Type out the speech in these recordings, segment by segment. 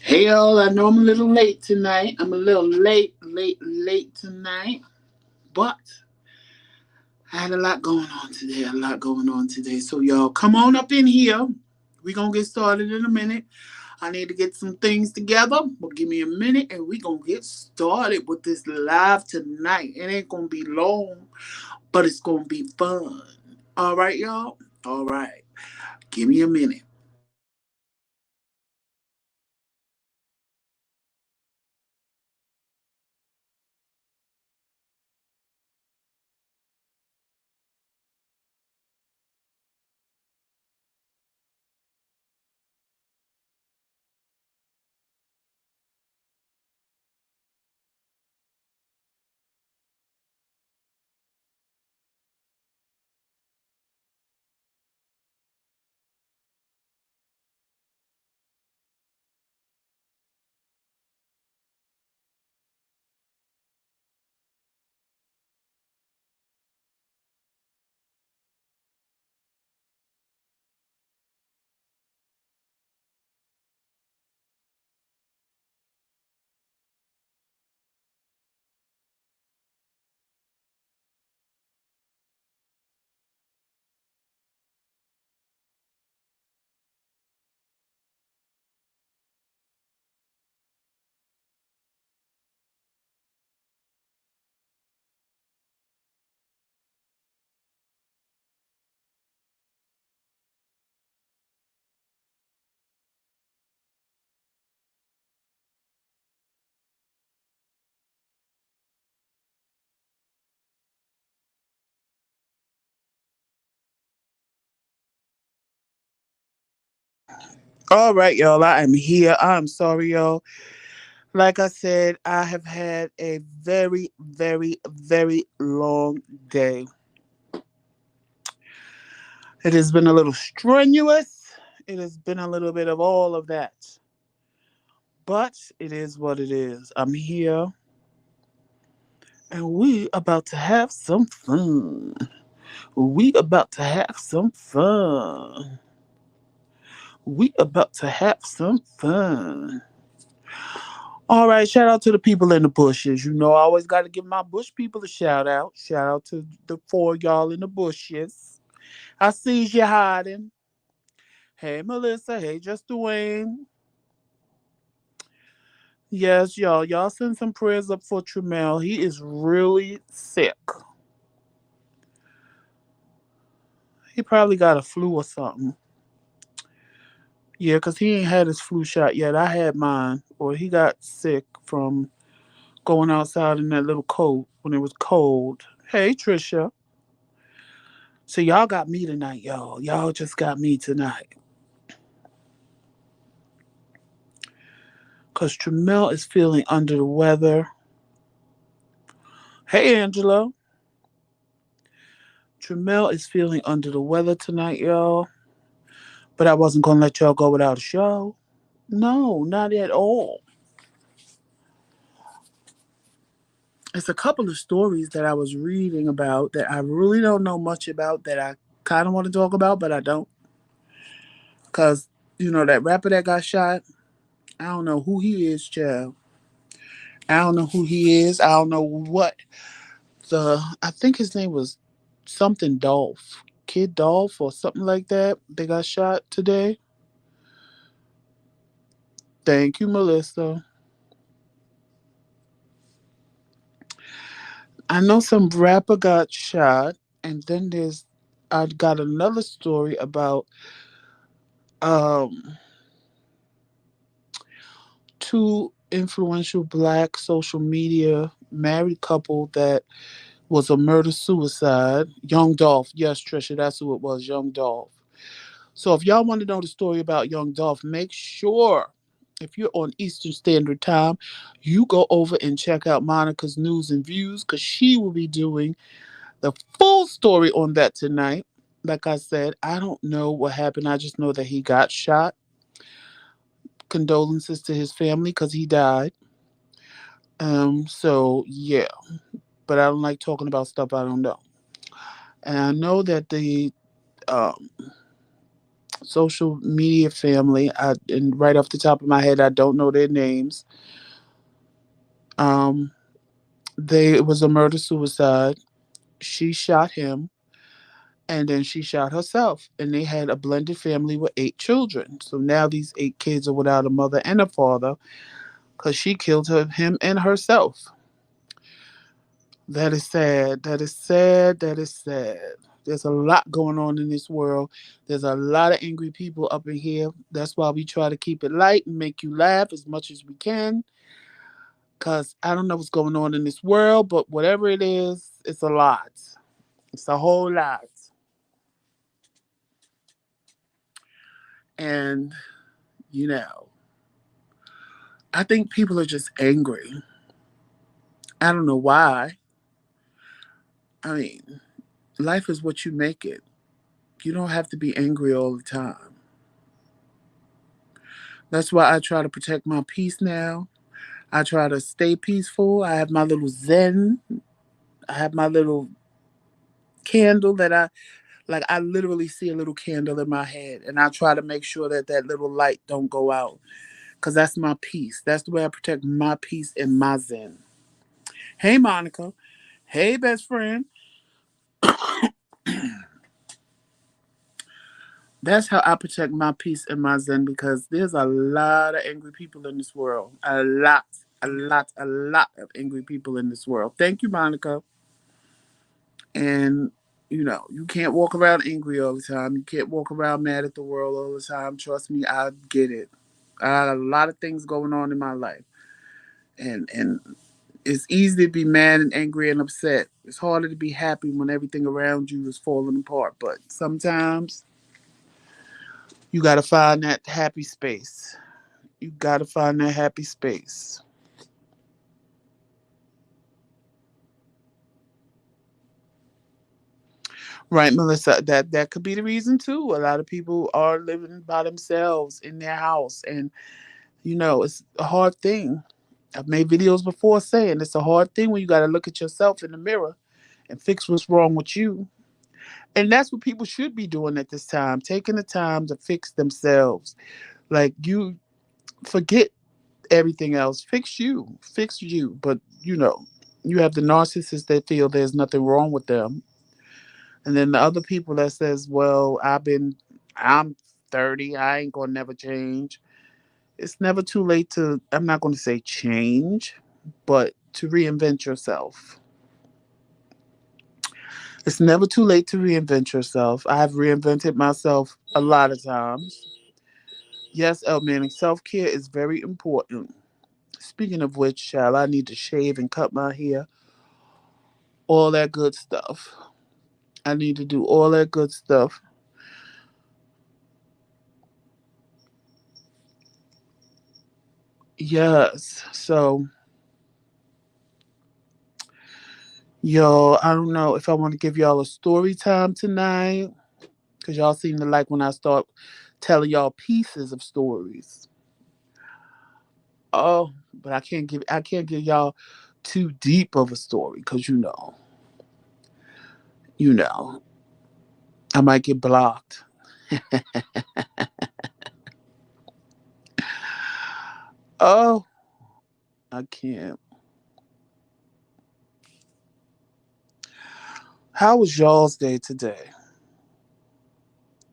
Hey y'all, I know I'm a little late tonight. I'm a little late tonight. But I had a lot going on today. So y'all come on up in here. We gonna get started in a minute. I need to get some things together, but give me a minute and we gonna get started with this live tonight. It ain't gonna be long, but it's gonna be fun. All right, y'all? All right. Give me a minute. All right, y'all. I am here. I'm sorry, y'all. Like I said, I have had a very long day. It has been a little strenuous. It has been a little bit of all of that. But it is what it is. I'm here and we about to have some fun. We about to have some fun. We about to have some fun. All right, shout out to the people in the bushes. I always got to give my bush people a shout out. Shout out to the four y'all in the bushes. I sees you hiding. Hey, Melissa. Hey, Just Dwayne. Yes, y'all. Y'all send some prayers up for Tremel. He is really sick. He probably got a flu or something. Yeah, 'cause he ain't had his flu shot yet. I had mine. Or he got sick from going outside in that little coat when it was cold. Hey, Trisha. So y'all got me tonight, y'all. Y'all just got me tonight. Cause Tremel is feeling under the weather. Hey, Angela. Tremel is feeling under the weather tonight, y'all. But I wasn't gonna let y'all go without a show. No, not at all. It's a couple of stories that I was reading about that I really don't know much about that I kind of want to talk about, but I don't. Cause that rapper that got shot. I don't know who he is, child. I don't know who he is. I don't know what I think his name was something Dolph, Kid Dolph or something like that. They got shot today. Thank you, Melissa. I know some rapper got shot, and then I got another story about um two influential black social media married couple that was a murder suicide. Young Dolph, yes, Trisha, that's who it was, Young Dolph. So if y'all want to know the story about Young Dolph, make sure if you're on Eastern Standard Time, you go over and check out Monica's News and Views because she will be doing the full story on that tonight. Like I said, I don't know what happened. I just know that he got shot. Condolences to his family because he died. So yeah, but I don't like talking about stuff I don't know. And I know that um social media family. And right off the top of my head, I don't know their names. Um, it was a murder suicide. She shot him, and then she shot herself, and they had a blended family with 8 children. So now these 8 kids are without a mother and a father because she killed him and herself. That is sad. That is sad. That is sad. There's a lot going on in this world. There's a lot of angry people up in here. That's why we try to keep it light and make you laugh as much as we can. Because I don't know what's going on in this world, but whatever it is, it's a lot. It's a whole lot. And, you know, I think people are just angry. I don't know why. I mean, life is what you make it. You don't have to be angry all the time. That's why I try to protect my peace now. I try to stay peaceful. I have my little zen. I have my little candle that I literally see a little candle in my head, and I try to make sure that that little light don't go out, cuz that's my peace. That's the way I protect my peace and my zen. Hey Monica. Hey best friend. That's how I protect my peace and my zen, because there's a lot of angry people in this world. A lot of angry people in this world. Thank you, Monica. And you can't walk around angry all the time. You can't walk around mad at the world all the time. Trust me, I get it. I got a lot of things going on in my life. And it's easy to be mad and angry and upset. It's harder to be happy when everything around you is falling apart. But sometimes you gotta find that happy space. You gotta find that happy space. Right, Melissa. That could be the reason too. A lot of people are living by themselves in their house, and it's a hard thing. I've made videos before saying it's a hard thing when you got to look at yourself in the mirror and fix what's wrong with you. And that's what people should be doing at this time, taking the time to fix themselves. Like, you forget everything else, fix you. But you have the narcissists that feel there's nothing wrong with them, and then the other people that says, well, I'm 30, I ain't gonna never change. It's never too late to, I'm not going to say change, but to reinvent yourself. It's never too late to reinvent yourself. I have reinvented myself a lot of times. Yes, El Manning, self care is very important. Speaking of which, shall I need to shave and cut my hair? All that good stuff. I need to do all that good stuff. Yes. So, yo, I don't know if I want to give y'all a story time tonight, because y'all seem to like when I start telling y'all pieces of stories. Oh, but I can't give y'all too deep of a story, because you know, I might get blocked. Oh, I can't. How was y'all's day today?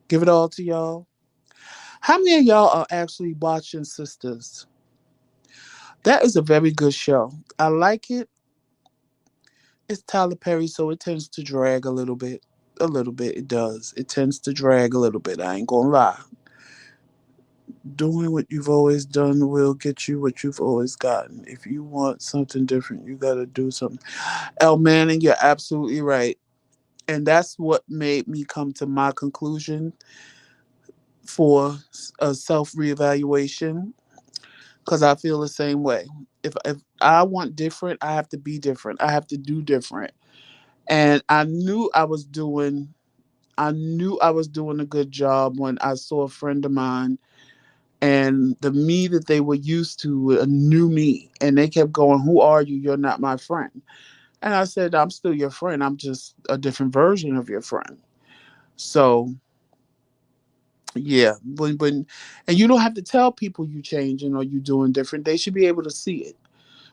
Give it all to y'all. How many of y'all are actually watching Sisters? That is a very good show. I like it. It's Tyler Perry, so it tends to drag a little bit. A little bit, it does. It tends to drag a little bit. I ain't gonna lie. Doing what you've always done will get you what you've always gotten. If you want something different, you gotta do something. El Manning, you're absolutely right. And that's what made me come to my conclusion for a self reevaluation, because I feel the same way. If I want different, I have to be different. I have to do different. And I knew I was doing a good job when I saw a friend of mine, and the me that they were used to, a new me, and they kept going, who are you? You're not my friend. And I said, I'm still your friend, I'm just a different version of your friend. So Yeah, and you don't have to tell people you changing or you doing different. They should be able to see it.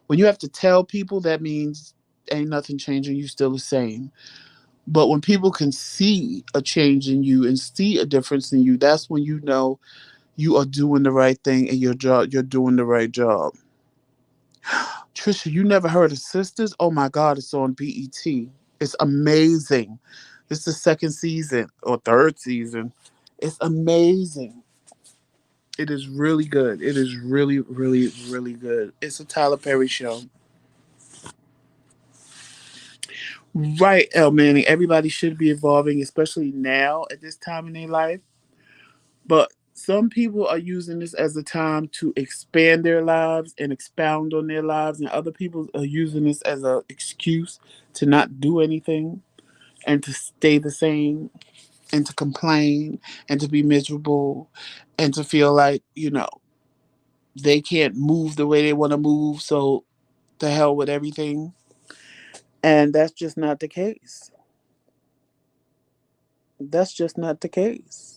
When you have to tell people, that means ain't nothing changing. You still the same. But when people can see a change in you and see a difference in you, that's when you know you are doing the right thing and you're doing the right job. Trisha, you never heard of Sisters? Oh my God, it's on BET. It's amazing. It's the second season or third season. It's amazing. It is really good. It is really, really, really good. It's a Tyler Perry show. Right, El Manning. Everybody should be evolving, especially now at this time in their life. But some people are using this as a time to expand their lives and expound on their lives, and other people are using this as an excuse to not do anything and to stay the same and to complain and to be miserable and to feel like, they can't move the way they want to move, so to hell with everything. And that's just not the case. That's just not the case.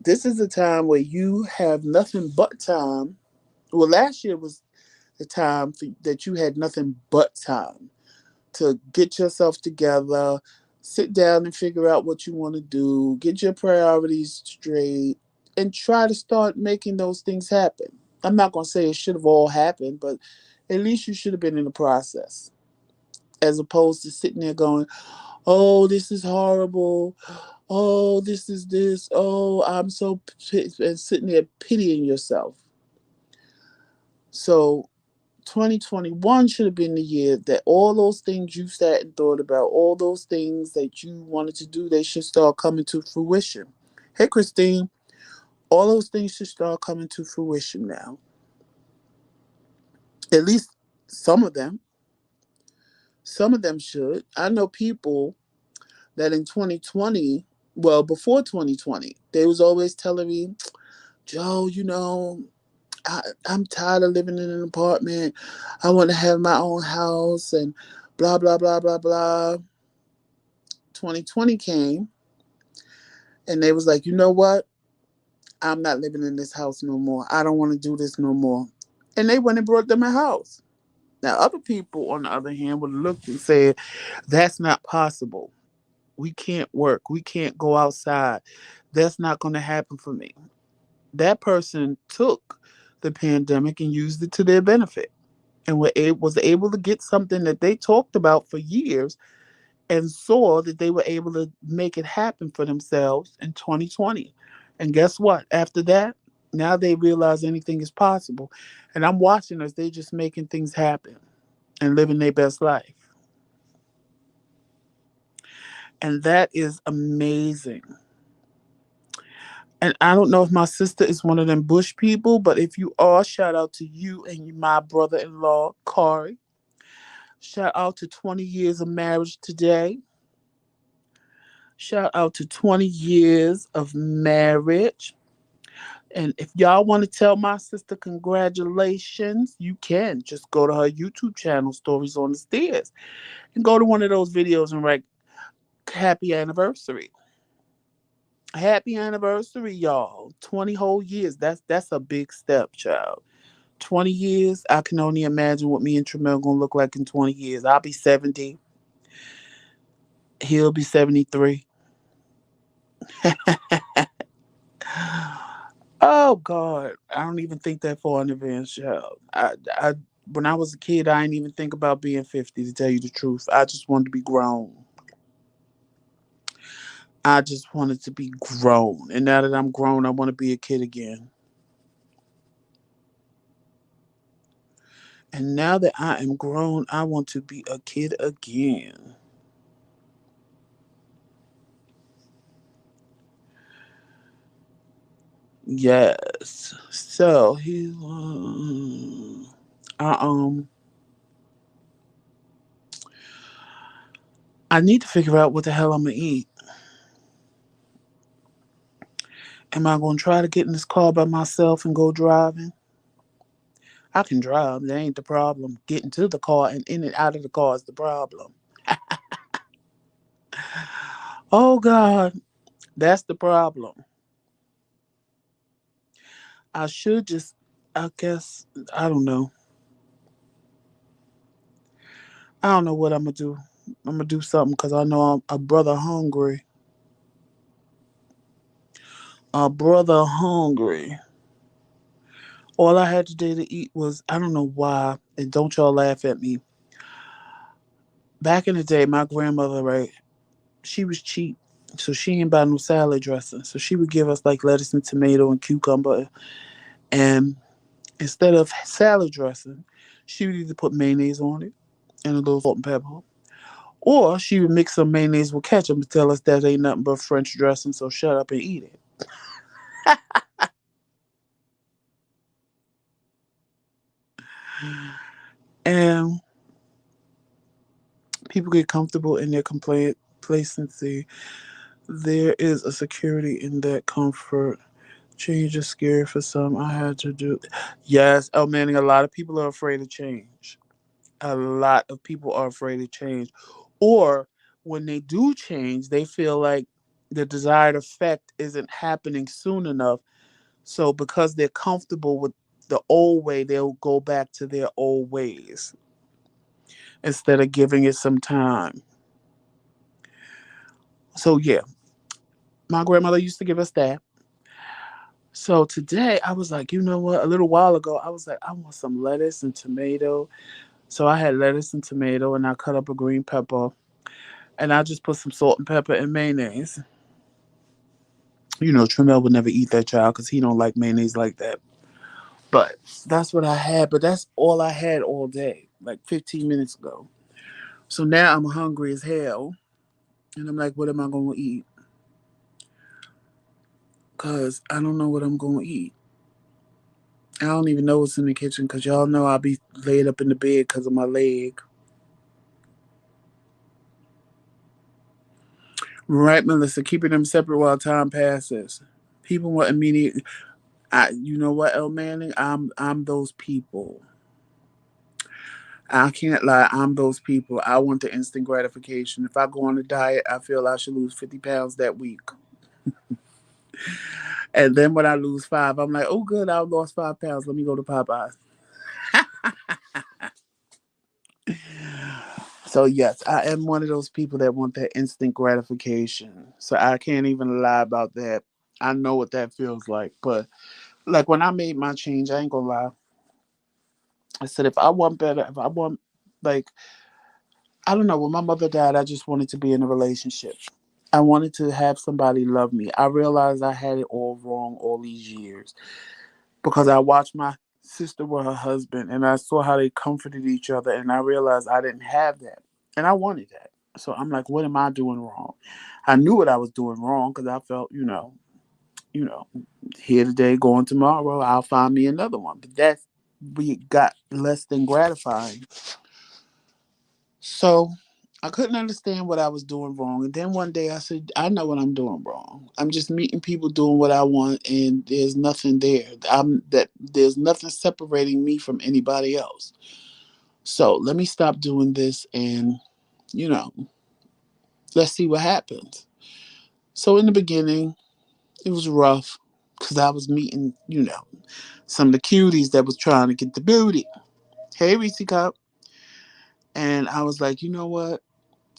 This is a time where you have nothing but time. Well, last year was the time that you had nothing but time to get yourself together, sit down and figure out what you want to do, get your priorities straight, and try to start making those things happen. I'm not going to say it should have all happened, but at least you should have been in the process, as opposed to sitting there going, oh, this is horrible. Oh, this is this. Oh, I'm so and sitting there pitying yourself. So 2021 should have been the year that all those things you sat and thought about, all those things that you wanted to do, they should start coming to fruition. Hey, Christine, all those things should start coming to fruition now. At least some of them. Some of them should. I know people that in 2020, well, before 2020, they was always telling me, Joe, I'm tired of living in an apartment. I want to have my own house and blah, blah, blah, blah, blah. 2020 came and they was like, you know what? I'm not living in this house no more. I don't want to do this no more. And they went and brought them a house. Now, other people, on the other hand, would look and say, that's not possible. We can't work. We can't go outside. That's not going to happen for me. That person took the pandemic and used it to their benefit and was able to get something that they talked about for years and saw that they were able to make it happen for themselves in 2020. And guess what? After that, now they realize anything is possible. And I'm watching us, they just making things happen and living their best life. And that is amazing. And I don't know if my sister is one of them Bush people, but if you are, shout out to you and my brother in law, Corey. Shout out to 20 years of marriage today. Shout out to 20 years of marriage. And if y'all want to tell my sister congratulations, you can. Just go to her YouTube channel, Stories on the Stairs, and go to one of those videos and write happy anniversary. Happy anniversary, y'all. 20 whole years. That's a big step, child. 20 years, I can only imagine what me and Tremel gonna look like in 20 years. I'll be 70. He'll be 73. Oh God, I don't even think that far in advance, child. I when I was a kid, I didn't even think about being 50. To tell you the truth, I just wanted to be grown. I just wanted to be grown, and now that I'm grown, I want to be a kid again. And now that I am grown, I want to be a kid again. Yes. So I I need to figure out what the hell I'm gonna eat. Am I gonna try to get in this car by myself and go driving? I can drive. That ain't the problem. Getting to the car and in and out of the car is the problem. Oh God, that's the problem. I should just, I guess, I don't know. I don't know what I'm gonna do. I'm gonna do something because I know I'm a brother hungry. A brother hungry. All I had today to eat was, I don't know why, and don't y'all laugh at me. Back in the day, my grandmother, right, she was cheap. So she ain't buy no salad dressing. So she would give us like lettuce and tomato and cucumber. And instead of salad dressing, she would either put mayonnaise on it and a little salt and pepper. Or she would mix some mayonnaise with ketchup and tell us that ain't nothing but French dressing, so shut up and eat it. And people get comfortable in their complacency. There is a security in that comfort. Change is scary for some. I had to do. Yes, oh man, a lot of people are afraid of change. A lot of people are afraid of change. Or when they do change, they feel like the desired effect isn't happening soon enough. So because they're comfortable with the old way, they'll go back to their old ways instead of giving it some time. So yeah, my grandmother used to give us that. So today I was like, you know what? A little while ago, I was like, I want some lettuce and tomato. So I had lettuce and tomato, and I cut up a green pepper, and I just put some salt and pepper and mayonnaise. You know, Tremel would never eat that child because he don't like mayonnaise like that. But that's what I had. But that's all I had all day, like 15 minutes ago. So now I'm hungry as hell, and I'm like, what am I gonna eat? Cause I don't know what I'm gonna eat. I don't even know what's in the kitchen because y'all know I'll be laid up in the bed because of my leg. Right, Melissa, keeping them separate while time passes. People want immediate. You know what, El Manning? I'm those people. I can't lie. I'm those people. I want the instant gratification. If I go on a diet, I feel I should lose 50 pounds that week. And then when I lose five, I'm like, oh, good, I lost 5 pounds. Let me go to Popeyes. So, yes, I am one of those people that want that instant gratification. So, I can't even lie about that. I know what that feels like. But, like, when I made my change, I ain't gonna lie. I said, if I want better, if I want, like, I don't know, when my mother died, I just wanted to be in a relationship. I wanted to have somebody love me. I realized I had it all wrong all these years because I watched my sister with her husband and I saw how they comforted each other and I realized I didn't have that. And I wanted that. So I'm like, what am I doing wrong? I knew what I was doing wrong because I felt, you know, here today, going tomorrow, I'll find me another one. But that's we got less than gratifying. So I couldn't understand what I was doing wrong. And then one day I said, I know what I'm doing wrong. I'm just meeting people doing what I want and there's nothing there. There's nothing separating me from anybody else. So let me stop doing this and, you know, let's see what happens. So in the beginning, it was rough because I was meeting, some of the cuties that was trying to get the booty. Hey, Reese Cup. And I was like, you know what?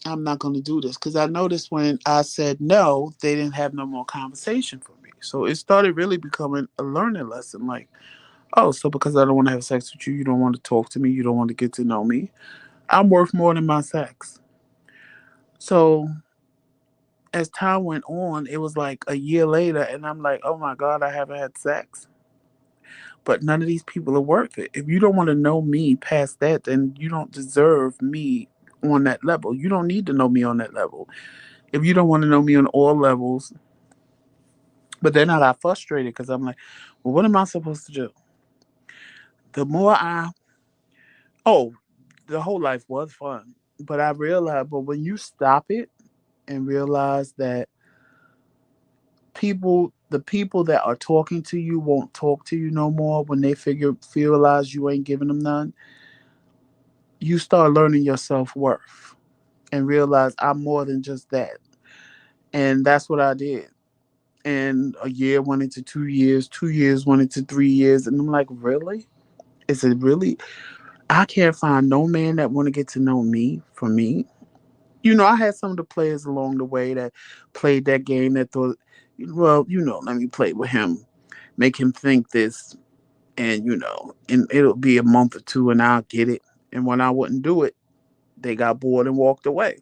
I'm not going to do this because I noticed when I said no, they didn't have no more conversation for me. So it started really becoming a learning lesson. Like, oh, so because I don't want to have sex with you, you don't want to talk to me, you don't want to get to know me. I'm worth more than my sex. So as time went on, it was like a year later, and I'm like, oh my God, I haven't had sex. But none of these people are worth it. If you don't want to know me past that, then you don't deserve me on that level. You don't need to know me on that level. If you don't want to know me on all levels, but then I got frustrated because I'm like, well, what am I supposed to do? The more oh, the whole life was fun. But I realized, but when you stop it and realize that the people that are talking to you won't talk to you no more when they realize you ain't giving them none. You start learning your self-worth and realize I'm more than just that. And that's what I did. And a year went into 2 years, 2 years went into 3 years, and I'm like, really? Is it really? I can't find no man that want to get to know me for me. I had some of the players along the way that played that game that thought, well, let me play with him, make him think this, and and it'll be a month or two, and I'll get it. And when I wouldn't do it, they got bored and walked away.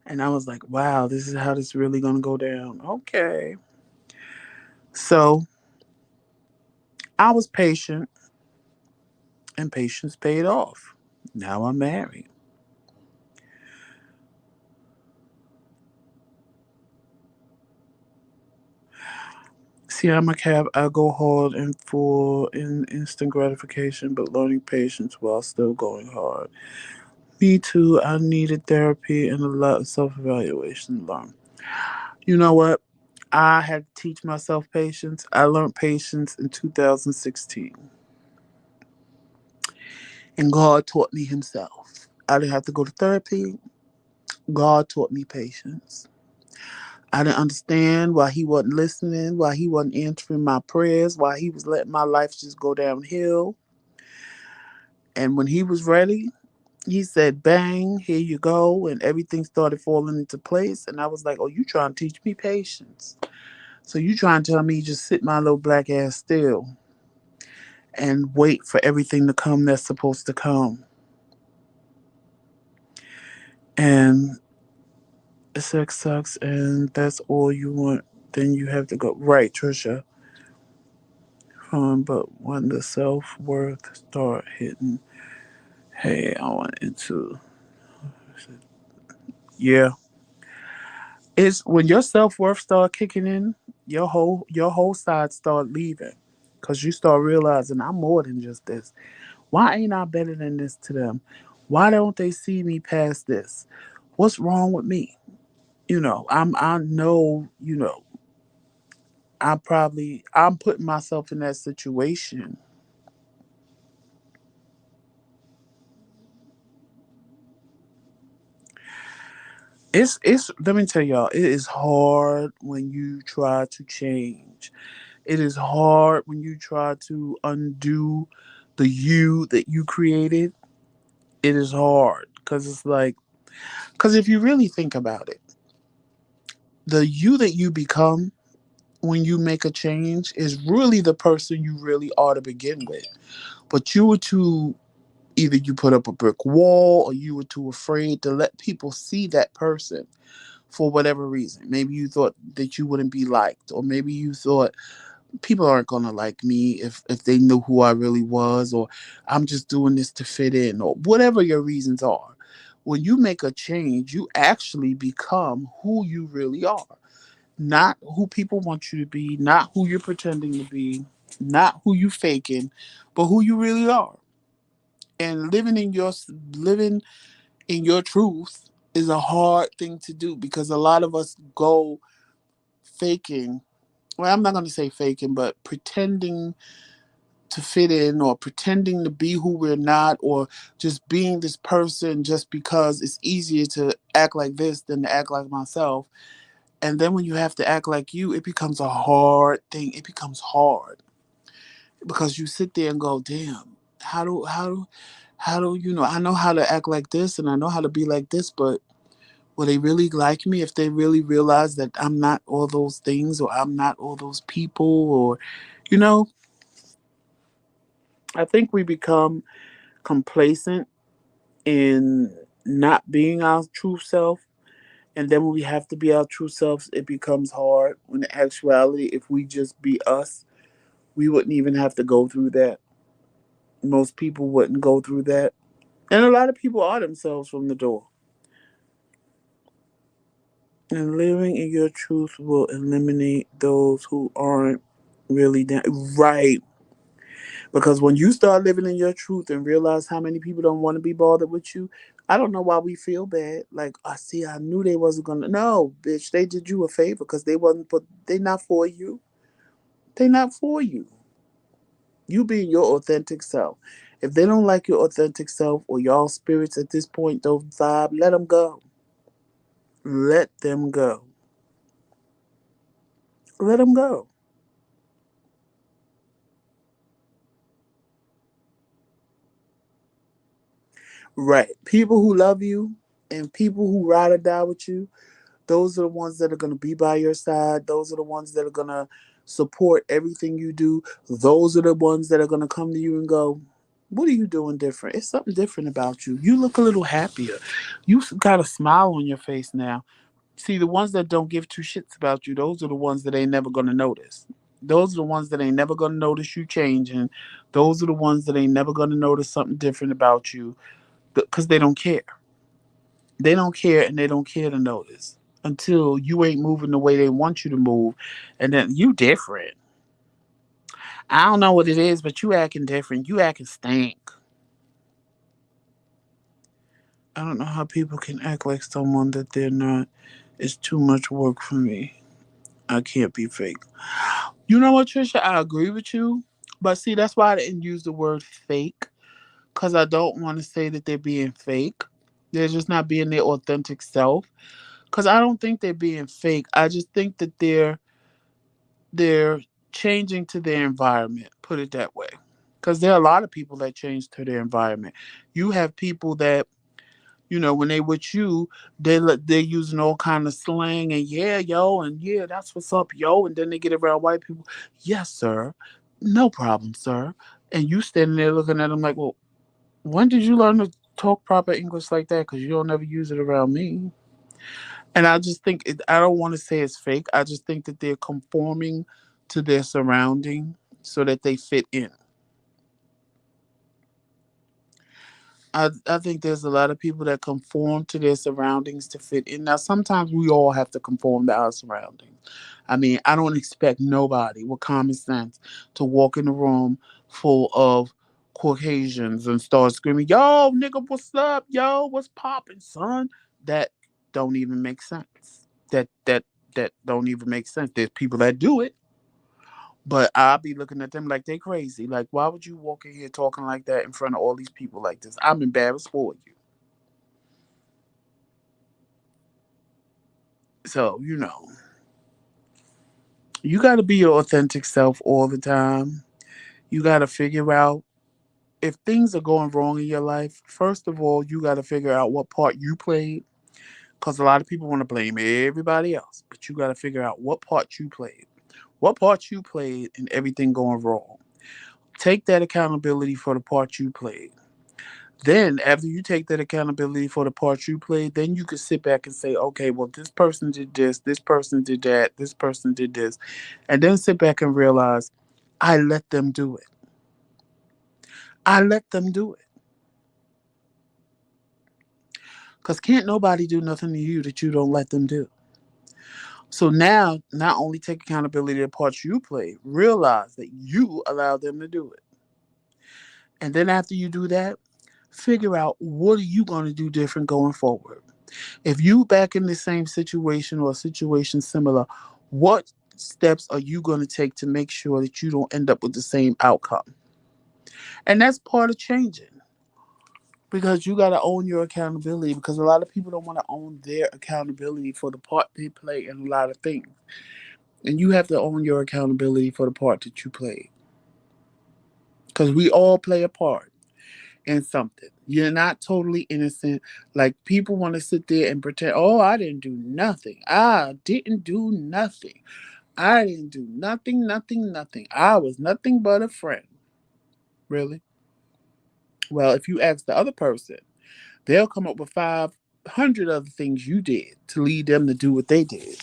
And I was like, wow, this is how this really gonna go down. Okay. So I was patient, and patience paid off. Now I'm married. See, I'm a cab. I go hard and full in instant gratification, but learning patience while still going hard. Me too. I needed therapy and a lot of self evaluation to learn. You know what? I had to teach myself patience. I learned patience in 2016, and God taught me Himself. I didn't have to go to therapy. God taught me patience. I didn't understand why He wasn't listening, why He wasn't answering my prayers, why He was letting my life just go downhill. And when He was ready, He said, bang, here you go. And everything started falling into place. And I was like, oh, you trying to teach me patience. So you trying to tell me just sit my little black ass still and wait for everything to come that's supposed to come. And sex sucks and that's all you want. Then you have to go. Right, Trisha. But when the self worth start hitting, hey, I want into. Yeah, it's when your self worth start kicking in, your whole side start leaving, cause you start realizing I'm more than just this. Why ain't I better than this to them? Why don't they see me past this? What's wrong with me? I know, I'm putting myself in that situation. It's let me tell y'all, it is hard when you try to change. It is hard when you try to undo the you that you created. It is hard because it's like, because if you really think about it, the you that you become when you make a change is really the person you really are to begin with. But you were too, either you put up a brick wall or you were too afraid to let people see that person for whatever reason. Maybe you thought that you wouldn't be liked, or maybe you thought people aren't gonna like me if they knew who I really was, or I'm just doing this to fit in, or whatever your reasons are. When you make a change, you actually become who you really are. Not who people want you to be, not who you're pretending to be, not who you faking, but who you really are. And living in your truth is a hard thing to do because a lot of us go faking. Well, I'm not going to say faking, but pretending to fit in or pretending to be who we're not, or just being this person just because it's easier to act like this than to act like myself. And then when you have to act like you, it becomes a hard thing. It becomes hard because you sit there and go, damn, how do I know how to act like this and I know how to be like this, but will they really like me if they really realize that I'm not all those things, or I'm not all those people, or you know, I think we become complacent in not being our true self. And then when we have to be our true selves, it becomes hard. When in actuality, if we just be us, we wouldn't even have to go through that. Most people wouldn't go through that. And a lot of people are themselves from the door. And living in your truth will eliminate those who aren't really down. Right. Because when you start living in your truth and realize how many people don't want to be bothered with you, I don't know why we feel bad. Like, I see, I knew they wasn't gonna. No, bitch, they did you a favor because they wasn't. But they not for you. They not for you. You being your authentic self. If they don't like your authentic self or y'all spirits at this point don't vibe, let them go. Let them go. Let them go. Right. People who love you and people who ride or die with you, those are the ones that are going to be by your side. Those are the ones that are going to support everything you do. Those are the ones that are going to come to you and go, "What are you doing different? It's something different about you. You look a little happier. You got a smile on your face now." See, the ones that don't give two shits about you, those are the ones that ain't never going to notice. Those are the ones that ain't never going to notice you changing. Those are the ones that ain't never going to notice something different about you because they don't care. They don't care and they don't care to notice until you ain't moving the way they want you to move. And then you different. I don't know what it is, but you acting different. You acting stink. I don't know how people can act like someone that they're not. It's too much work for me. I can't be fake. You know what, Trisha? I agree with you. But see, that's why I didn't use the word fake. Because I don't want to say that they're being fake. They're just not being their authentic self. Because I don't think they're being fake. I just think that they're changing to their environment. Put it that way. Because there are a lot of people that change to their environment. You have people that when they with you, they're using all kind of slang and yeah, yo, and yeah, that's what's up, yo, and then they get around white people. Yes, sir, no problem, sir. And you standing there looking at them like, well, when did you learn to talk proper English like that? Because you don't ever use it around me. And I just think I don't want to say it's fake. I just think that they're conforming to their surrounding so that they fit in. I think there's a lot of people that conform to their surroundings to fit in. Now, sometimes we all have to conform to our surroundings. I mean, I don't expect nobody with common sense to walk in a room full of Caucasians and start screaming, "Yo, nigga, what's up? Yo, what's poppin', son?" That don't even make sense. That don't even make sense. There's people that do it, but I'll be looking at them like they crazy. Like, why would you walk in here talking like that in front of all these people like this? I'm embarrassed for you. So, you got to be your authentic self all the time. You got to figure out if things are going wrong in your life. First of all, you got to figure out what part you played. Because a lot of people want to blame everybody else, but you got to figure out what part you played. What part you played in everything going wrong. Take that accountability for the part you played. Then, after you take that accountability for the part you played, then you can sit back and say, okay, well, this person did this person did that, this person did this. And then sit back and realize, I let them do it. I let them do it. Because can't nobody do nothing to you that you don't let them do. So now, not only take accountability of the parts you played, realize that you allowed them to do it. And then after you do that, figure out what are you going to do different going forward. If you back in the same situation or a situation similar, what steps are you going to take to make sure that you don't end up with the same outcome? And that's part of changing because you got to own your accountability because a lot of people don't want to own their accountability for the part they play in a lot of things. And you have to own your accountability for the part that you play because we all play a part in something. You're not totally innocent. Like people want to sit there and pretend, oh, I didn't do nothing. I didn't do nothing. I didn't do nothing, nothing, nothing. I was nothing but a friend. Really? Well, if you ask the other person, they'll come up with 500 other things you did to lead them to do what they did.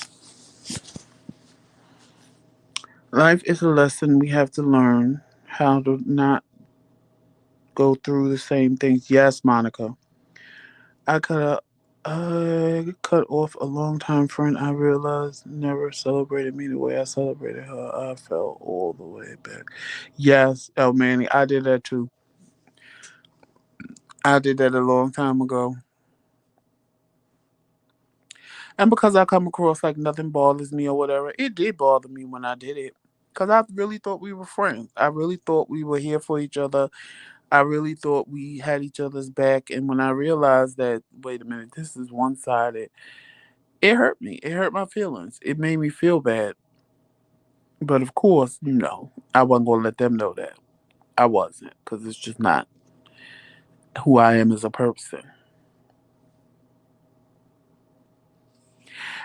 Life is a lesson we have to learn how to not go through the same things. Yes, Monica. I cut off a longtime friend I realized never celebrated me the way I celebrated her. I felt all the way back. Yes, Manny, I did that too. I did that a long time ago. And because I come across like nothing bothers me or whatever, it did bother me when I did it. Because I really thought we were friends. I really thought we were here for each other. I really thought we had each other's back. And when I realized that, wait a minute, this is one sided, it hurt me. It hurt my feelings. It made me feel bad. But of course, I wasn't going to let them know that. I wasn't. Because it's just not who I am as a person.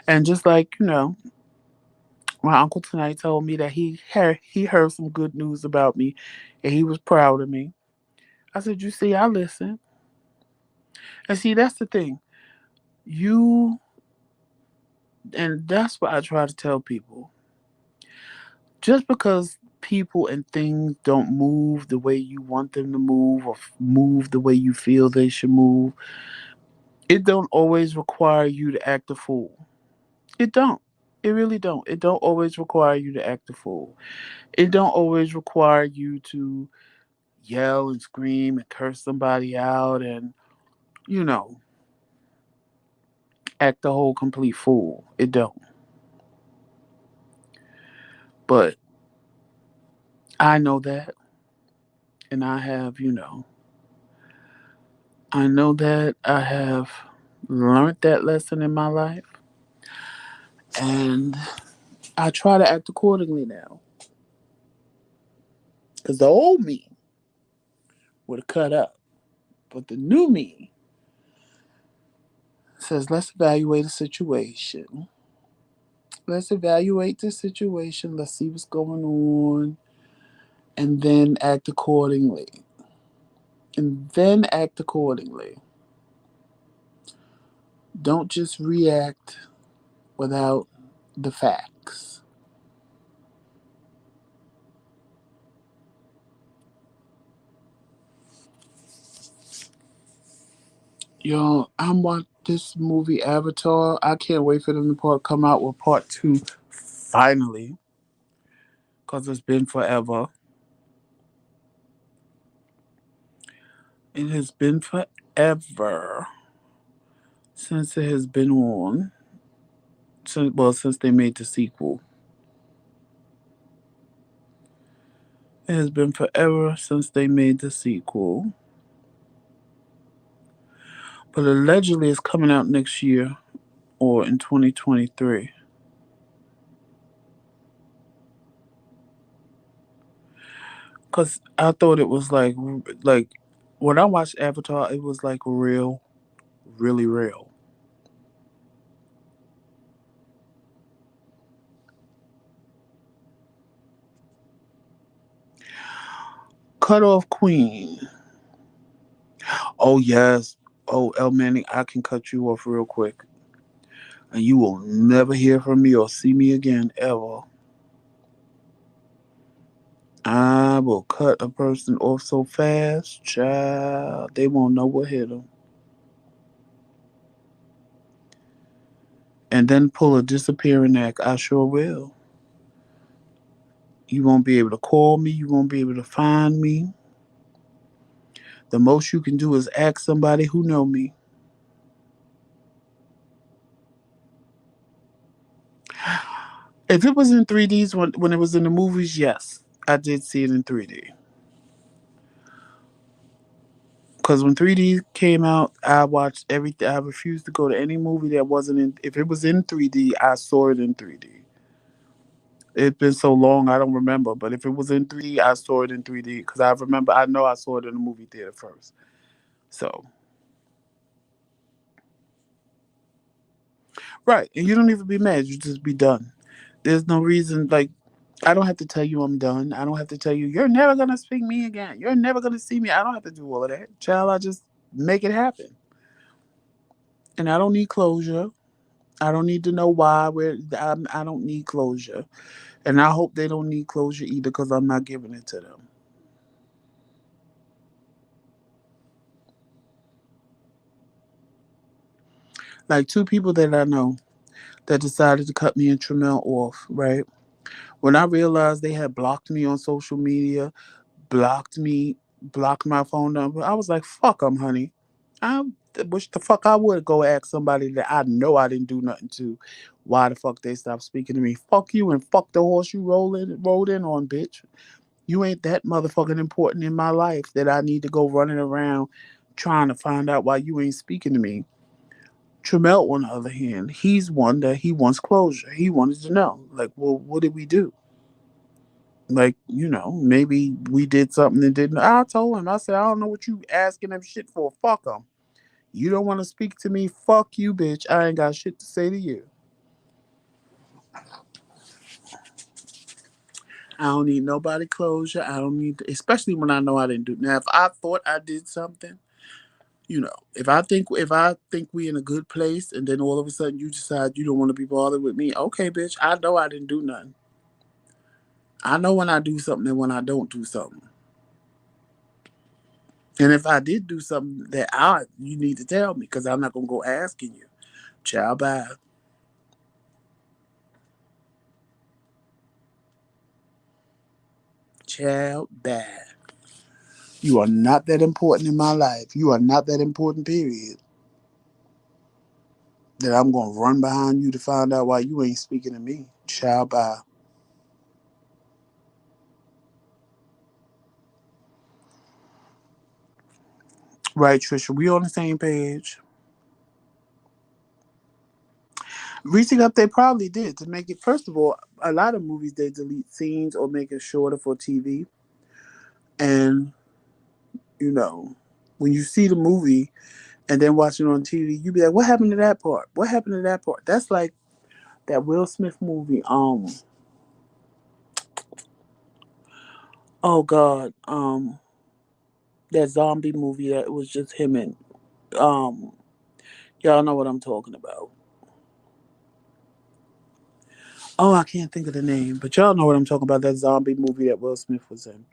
And just like, my uncle tonight told me that he heard some good news about me and he was proud of me. I said, "You see, I listen." And see, that's the thing. You and that's what I try to tell people. Just because people and things don't move the way you want them to move or move the way you feel they should move, it don't always require you to act a fool. It don't. It really don't. It don't always require you to act a fool. It don't always require you to yell and scream and curse somebody out and, you know, act a whole complete fool. It don't. But I know that and I know that I have learned that lesson in my life and I try to act accordingly now. Because the old me would have cut up. But the new me says, let's evaluate the situation. Let's evaluate the situation. Let's see what's going on. And then act accordingly. And then act accordingly. Don't just react without the facts. Yo, I'm watching this movie Avatar. I can't wait for them to come out with part two finally. Because it's been forever. It has been forever since it has been on. Since they made the sequel. It has been forever since they made the sequel. But allegedly it's coming out next year or in 2023. Cause I thought it was like when I watched Avatar, it was like real, really real. Cut off Queen. Oh yes. Oh El Manning, I can cut you off real quick, and you will never hear from me or see me again ever. I will cut a person off so fast, child, they won't know what hit them. And then pull a disappearing act. I sure will. You won't be able to call me. You won't be able to find me. The most you can do is ask somebody who know me. If it was in 3Ds when it was in the movies, yes, I did see it in 3D. Because when 3D came out, I watched everything. I refused to go to any movie that wasn't in. If it was in 3D, I saw it in 3D. It's been so long, I don't remember. But if it was in 3D, I saw it in 3D. Because I remember, I know I saw it in the movie theater first. So, right. And you don't even be mad. You just be done. There's no reason, like, I don't have to tell you I'm done. I don't have to tell you, you're never going to speak me again. You're never going to see me. I don't have to do all of that. Child, I just make it happen. And I don't need closure. I don't need to know why. I don't need closure. And I hope they don't need closure either because I'm not giving it to them. Like two people that I know that decided to cut me and Tremel off, right? When I realized they had blocked me on social media, blocked me, blocked my phone number, I was like, fuck them, honey. I wish the fuck I would go ask somebody that I know I didn't do nothing to. Why the fuck they stopped speaking to me? Fuck you and fuck the horse you rolled in on, bitch. You ain't that motherfucking important in my life that I need to go running around trying to find out why you ain't speaking to me. Tremel, on the other hand, he's one that he wants closure. He wanted to know, like, well, what did we do? Like, maybe we did something and didn't. I told him, I said, I don't know what you asking them shit for. Fuck them. You don't want to speak to me? Fuck you, bitch. I ain't got shit to say to you. I don't need nobody closure. I don't need, especially when I know I didn't do. Now, if I thought I did something, if I think we in a good place, and then all of a sudden you decide you don't want to be bothered with me, okay, bitch. I know I didn't do nothing. I know when I do something and when I don't do something. And if I did do something that you need to tell me because I'm not gonna go asking you. Ciao, bye. Ciao, bye. You are not that important in my life. You are not that important, period. That I'm gonna run behind you to find out why you ain't speaking to me. Ciao, bye. Right, Trisha, we on the same page. Reaching up, they probably did to make it. First of all, a lot of movies they delete scenes or make it shorter for TV. And you know, when you see the movie and then watch it on TV, you be like, "What happened to that part? What happened to that part?" That's like that Will Smith movie. Oh God, that zombie movie that was just him and um, y'all know what I'm talking about. Oh, I can't think of the name, but y'all know what I'm talking about. That zombie movie that Will Smith was in.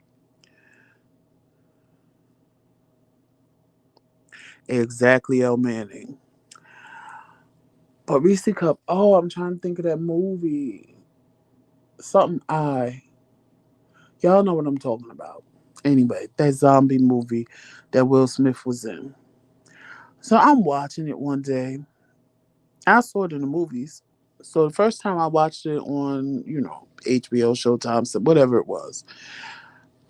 Exactly, El Manning. But Reese Cup. Oh, I'm trying to think of that movie. Something I. Y'all know what I'm talking about. Anyway, that zombie movie that Will Smith was in. So I'm watching it one day. I saw it in the movies. So the first time I watched it on, HBO, Showtime, so whatever it was,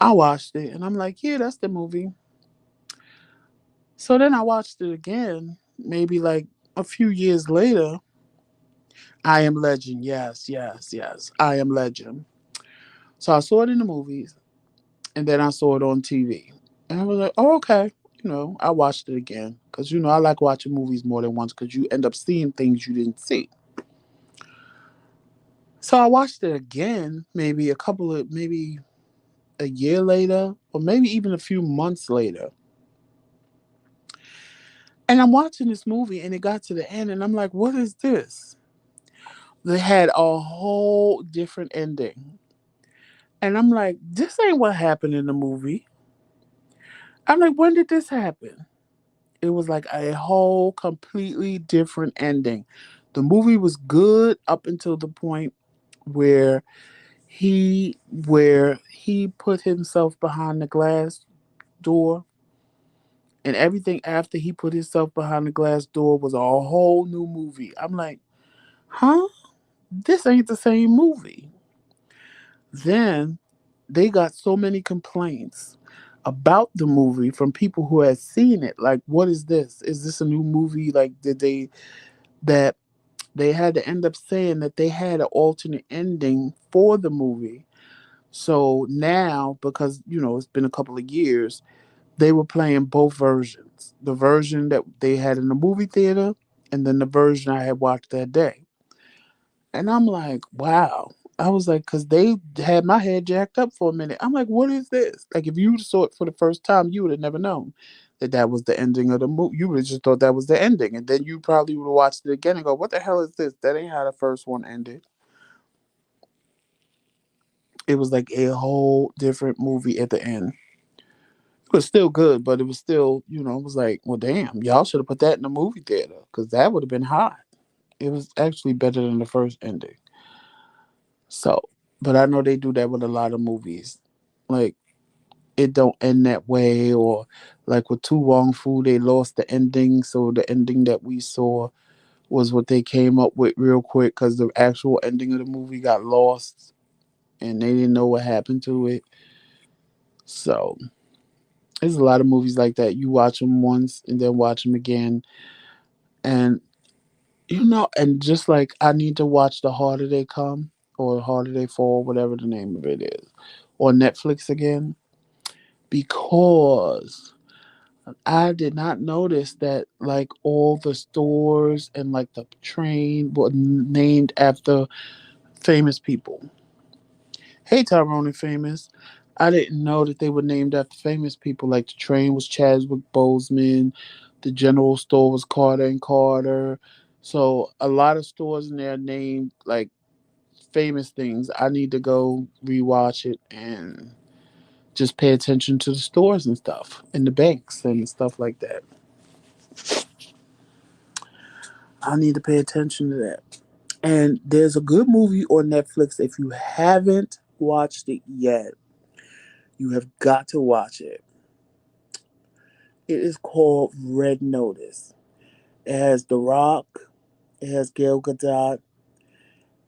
I watched it and I'm like, yeah, that's the movie. So then I watched it again, maybe like a few years later. I Am Legend. Yes, yes, yes. I Am Legend. So I saw it in the movies and then I saw it on TV. And I was like, oh, okay. I watched it again because, I like watching movies more than once because you end up seeing things you didn't see. So I watched it again, maybe a year later, or maybe even a few months later. And I'm watching this movie and it got to the end and I'm like, what is this? They had a whole different ending. And I'm like, this ain't what happened in the movie. I'm like, when did this happen? It was like a whole completely different ending. The movie was good up until the point where he put himself behind the glass door, and everything after he put himself behind the glass door was a whole new movie. I'm like, huh? This ain't the same movie. Then they got so many complaints about the movie from people who had seen it. Like, what is this? Is this a new movie? Like, that they had to end up saying that they had an alternate ending for the movie. So now, because it's been a couple of years, they were playing both versions. The version that they had in the movie theater and then the version I had watched that day. And I'm like, wow. I was like, because they had my head jacked up for a minute. I'm like, what is this? Like, if you saw it for the first time, you would have never known that that was the ending of the movie. You would have just thought that was the ending. And then you probably would have watched it again and go, what the hell is this? That ain't how the first one ended. It was like a whole different movie at the end. It was still good, but it was still, it was like, well, damn, y'all should have put that in the movie theater because that would have been hot. It was actually better than the first ending. So, but I know they do that with a lot of movies. Like, it don't end that way, or like with Too Wong Fu, they lost the ending, so the ending that we saw was what they came up with real quick because the actual ending of the movie got lost and they didn't know what happened to it. So there's a lot of movies like that. You watch them once and then watch them again, and and just like I need to watch The Harder They Come or Harder They Fall, whatever the name of it is, on Netflix again because I did not notice that like all the stores and like the train were named after famous people. Hey, Tyrone and Famous. I didn't know that they were named after famous people. Like the train was Chadwick Boseman, the general store was Carter and Carter. So a lot of stores in there named like famous things. I need to go rewatch it and just pay attention to the stores and stuff and the banks and stuff like that. I need to pay attention to that. And there's a good movie on Netflix. If you haven't watched it yet, you have got to watch it. It is called Red Notice. It has The Rock, it has Gail Gadot,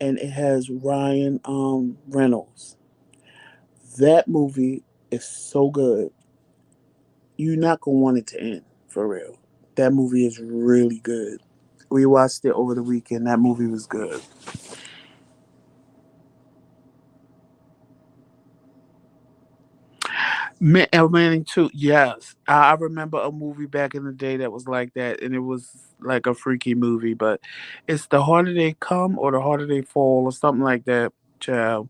and it has Ryan Reynolds. That movie is so good. You're not gonna want it to end for real. That movie is really good. We watched it over the weekend. That movie was good. Manning too. Yes, I remember a movie back in the day that was like that, and it was like a freaky movie. But it's The Harder They Come or The Harder They Fall or something like that. Child,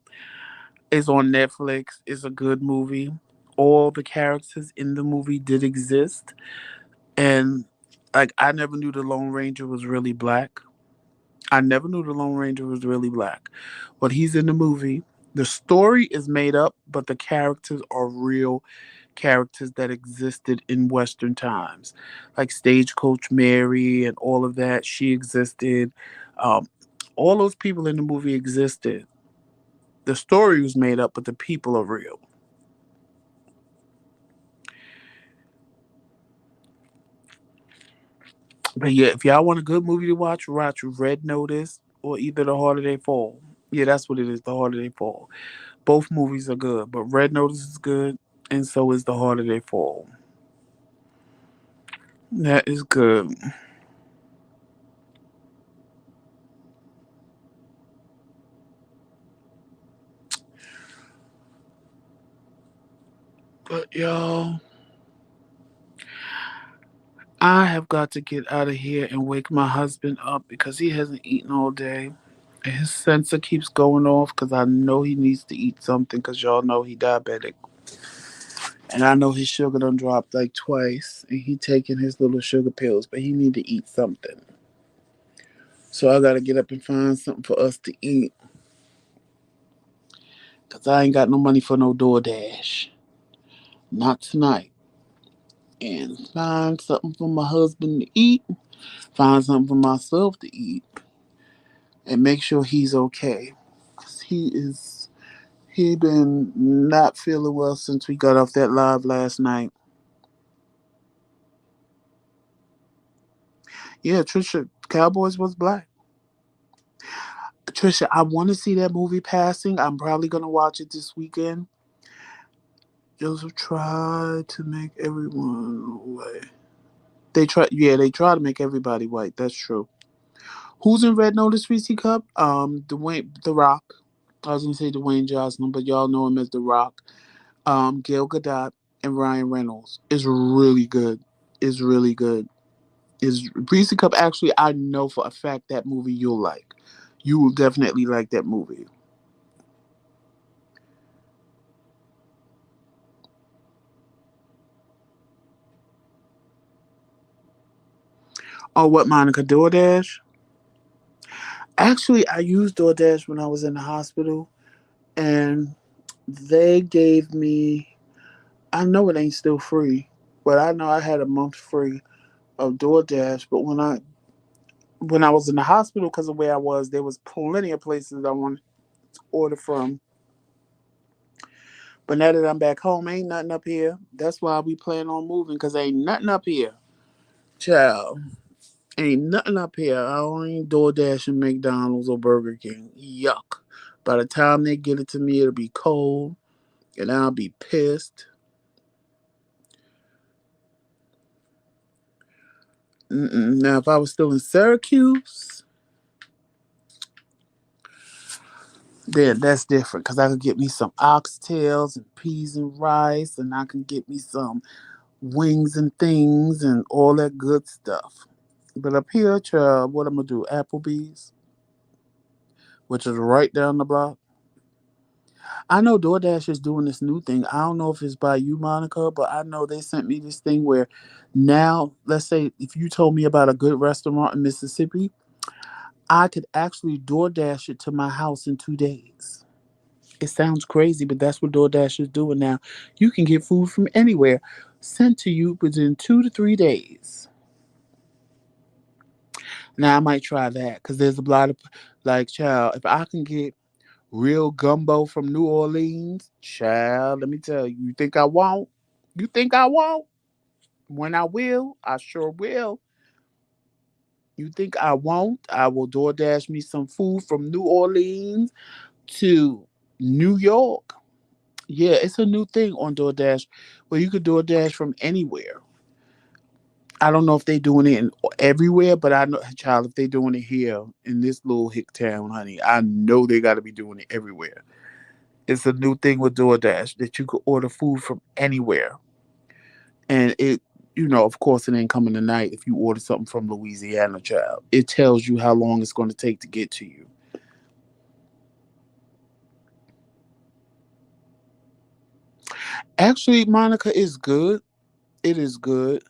it's on Netflix. It's a good movie. All the characters in the movie did exist, and like I never knew the Lone Ranger was really black. I never knew the Lone Ranger was really black, but he's in the movie. The story is made up, but the characters are real characters that existed in Western times, like Stagecoach Mary and all of that. She existed. Um, all those people in the movie existed. The story was made up, but the people are real. But yeah, if y'all want a good movie to watch Red Notice or either The Harder They Fall. Yeah, that's what it is, The Harder They Fall. Both movies are good, but Red Notice is good, and so is The Harder They Fall. That is good. But y'all, I have got to get out of here and wake my husband up because he hasn't eaten all day. And his sensor keeps going off because I know he needs to eat something because y'all know he diabetic. And I know his sugar done dropped like twice and he taking his little sugar pills, but he need to eat something. So I got to get up and find something for us to eat because I ain't got no money for no DoorDash. Not tonight. And find something for my husband to eat, find something for myself to eat, and make sure he's okay. 'Cause he been not feeling well since we got off that live last night. Yeah, Trisha, Cowboys was black. Trisha, I want to see that movie Passing. I'm probably gonna watch it this weekend. Joseph tried to make everyone white. They try to make everybody white. That's true. Who's in Red Notice, Reese Cup? The Rock. I was gonna say Dwayne Johnson, but y'all know him as The Rock. Gail Gadot and Ryan Reynolds is really good. Is really good. Is Reese Cup actually? I know for a fact that movie you'll like. You will definitely like that movie. Oh, what Monica DoorDash? Actually, I used DoorDash when I was in the hospital, and they gave me. I know it ain't still free, but I know I had a month free of DoorDash. But when I was in the hospital, because of where I was, there was plenty of places I wanted to order from. But now that I'm back home, ain't nothing up here. That's why we plan on moving, because ain't nothing up here. Child, ain't nothing up here. I don't even DoorDash and McDonald's or Burger King. Yuck. By the time they get it to me, it'll be cold, and I'll be pissed. Now, if I was still in Syracuse, then that's different, because I could get me some oxtails and peas and rice, and I can get me some wings and things and all that good stuff. But up here, child, what I'm gonna do? Applebee's, which is right down the block. I know DoorDash is doing this new thing. I don't know if it's by you, Monica, but I know they sent me this thing where now, let's say if you told me about a good restaurant in Mississippi, I could actually DoorDash it to my house in 2 days. It sounds crazy, but that's what DoorDash is doing now. You can get food from anywhere sent to you within 2 to 3 days. Now I might try that because there's a lot of, like, child, if I can get real gumbo from New Orleans, child, let me tell you, you think I won't? You think I won't? When I will, I sure will. You think I won't? I will DoorDash me some food from New Orleans to New York. Yeah, it's a new thing on DoorDash where you could DoorDash from anywhere. I don't know if they doing it everywhere, but I know, child, if they doing it here in this little hick town, honey, I know they got to be doing it everywhere. It's a new thing with DoorDash that you could order food from anywhere, and of course, it ain't coming tonight if you order something from Louisiana, child. It tells you how long it's going to take to get to you. Actually, Monica is good. It is good.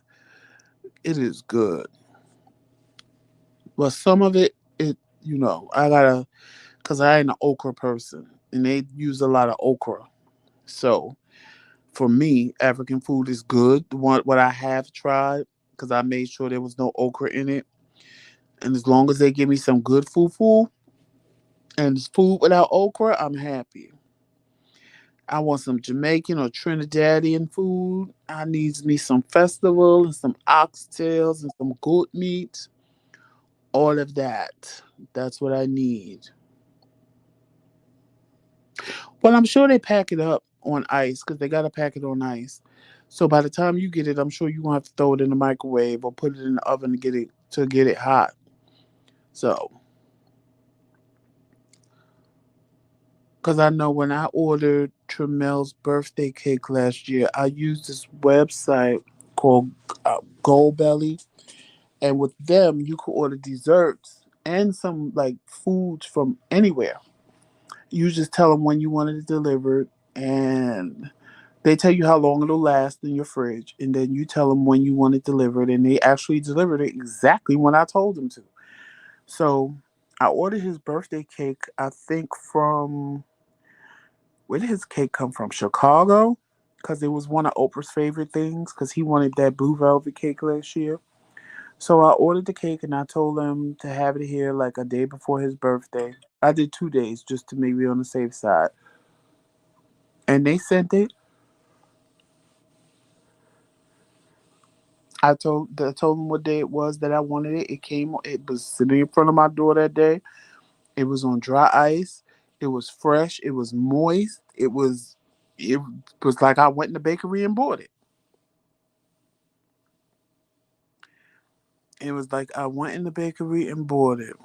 It is good. But some of it, I gotta, cause I ain't an okra person, and they use a lot of okra. So for me, African food is good. The one what I have tried, cause I made sure there was no okra in it, and as long as they give me some good fufu and it's food without okra, I'm happy. I want some Jamaican or Trinidadian food. I needs me some festival and some oxtails and some goat meat. All of that. That's what I need. Well, I'm sure they pack it up on ice because they got to pack it on ice. So by the time you get it, I'm sure you're gonna have to throw it in the microwave or put it in the oven to get it hot. So, because I know when I ordered Tramel's birthday cake last year, I used this website called Gold Belly, and with them, you could order desserts and some like foods from anywhere. You just tell them when you want it delivered, and they tell you how long it'll last in your fridge, and then you tell them when you want it delivered, and they actually delivered it exactly when I told them to. So I ordered his birthday cake, I think from, where did his cake come from? Chicago? Because it was one of Oprah's favorite things, because he wanted that blue velvet cake last year. So I ordered the cake and I told them to have it here like a day before his birthday. I did 2 days just to maybe on the safe side. And they sent it. I told them what day it was that I wanted it. It was sitting in front of my door that day. It was on dry ice. It was fresh. It was moist. It was like I went in the bakery and bought it. It was like I went in the bakery and bought it.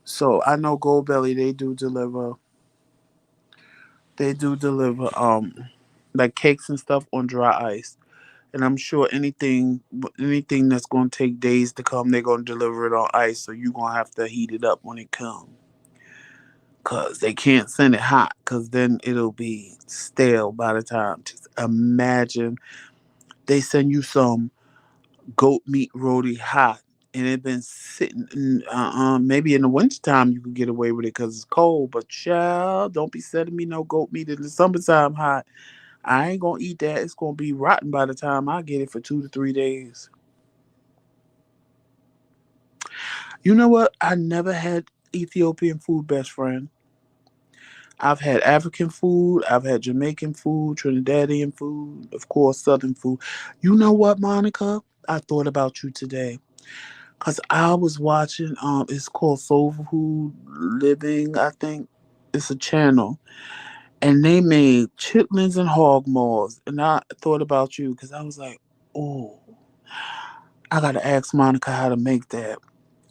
So I know Gold Belly, they do deliver like cakes and stuff on dry ice. And I'm sure anything that's gonna take days to come, they're gonna deliver it on ice. So you're gonna have to heat it up when it comes. Cause they can't send it hot, cause then it'll be stale by the time. Just imagine they send you some goat meat roti hot, and it been sitting. Maybe in the wintertime you could get away with it because it's cold. But child, don't be sending me no goat meat in the summertime hot. I ain't gonna eat that. It's gonna be rotten by the time I get it for 2 to 3 days. You know what? I never had. Ethiopian food, best friend. I've had African food, I've had Jamaican food, Trinidadian food, of course, Southern food. You know what, Monica? I thought about you today. Cause I was watching it's called Soul Food Living, I think. It's a channel. And they made chitlins and hog maws. And I thought about you because I was like, oh, I gotta ask Monica how to make that.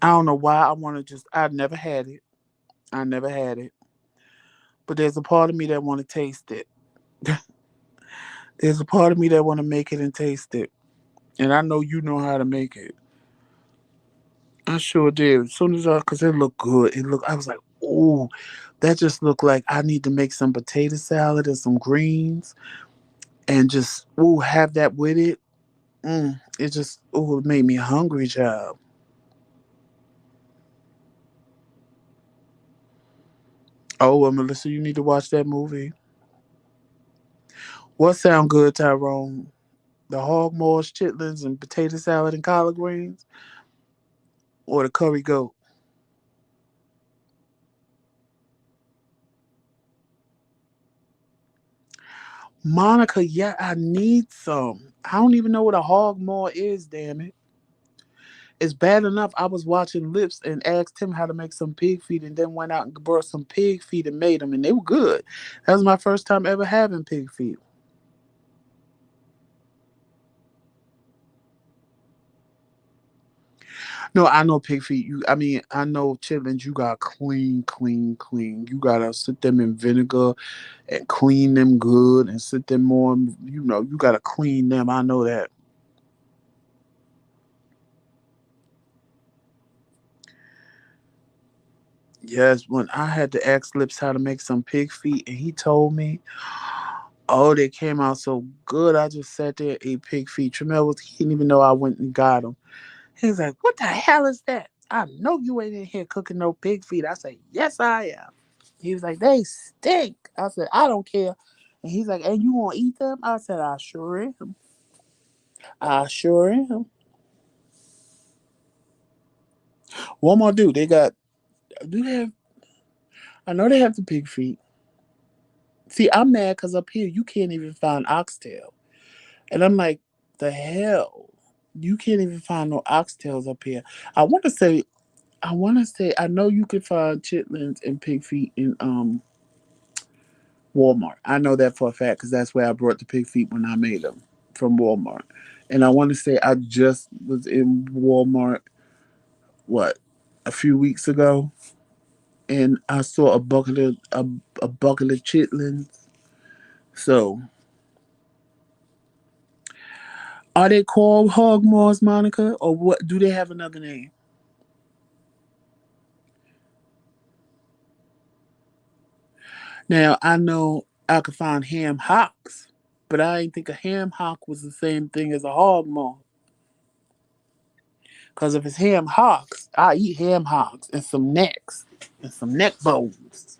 I don't know why I wanna just I never had it. I never had it. But there's a part of me that wanna taste it. There's a part of me that wanna make it and taste it. And I know you know how to make it. I sure did. As soon as cause it looked good. I was like, oh, that just looked like I need to make some potato salad and some greens and just have that with it. It just it made me hungry, child. Oh, well, Melissa, you need to watch that movie. What sound good, Tyrone? The hog maws, chitlins, and potato salad and collard greens, or the curry goat? Monica, yeah, I need some. I don't even know what a hog maw is. Damn it! It's bad enough. I was watching Lips and asked him how to make some pig feet, and then went out and brought some pig feet and made them, and they were good. That was my first time ever having pig feet. No, I know pig feet. I mean, I know chitlins. You got clean, clean, clean. You gotta sit them in vinegar and clean them good, and sit them on. You gotta clean them. I know that. Yes, when I had to ask Lips how to make some pig feet, and he told me, oh, they came out so good. I just sat there and ate pig feet. Tremel he didn't even know I went and got them. He was like, "What the hell is that? I know you ain't in here cooking no pig feet." I said, "Yes, I am." He was like, "They stink." I said, "I don't care." And he's like, "And you want to eat them?" I said, "I sure am. I sure am." One more do. Do they have, I know they have the pig feet. See, I'm mad because up here you can't even find oxtail. And I'm like, the hell? You can't even find no oxtails up here. I want to say, I know you can find chitlins and pig feet in Walmart. I know that for a fact because that's where I brought the pig feet when I made them from Walmart. And I want to say I just was in Walmart, what, a few weeks ago, and I saw a bucket of chitlins. So, are they called hog maws, Monica, or what? Do they have another name? Now I know I could find ham hocks, but I didn't think a ham hock was the same thing as a hog maw. Because if it's ham hocks, I eat ham hocks and some necks and some neck bones.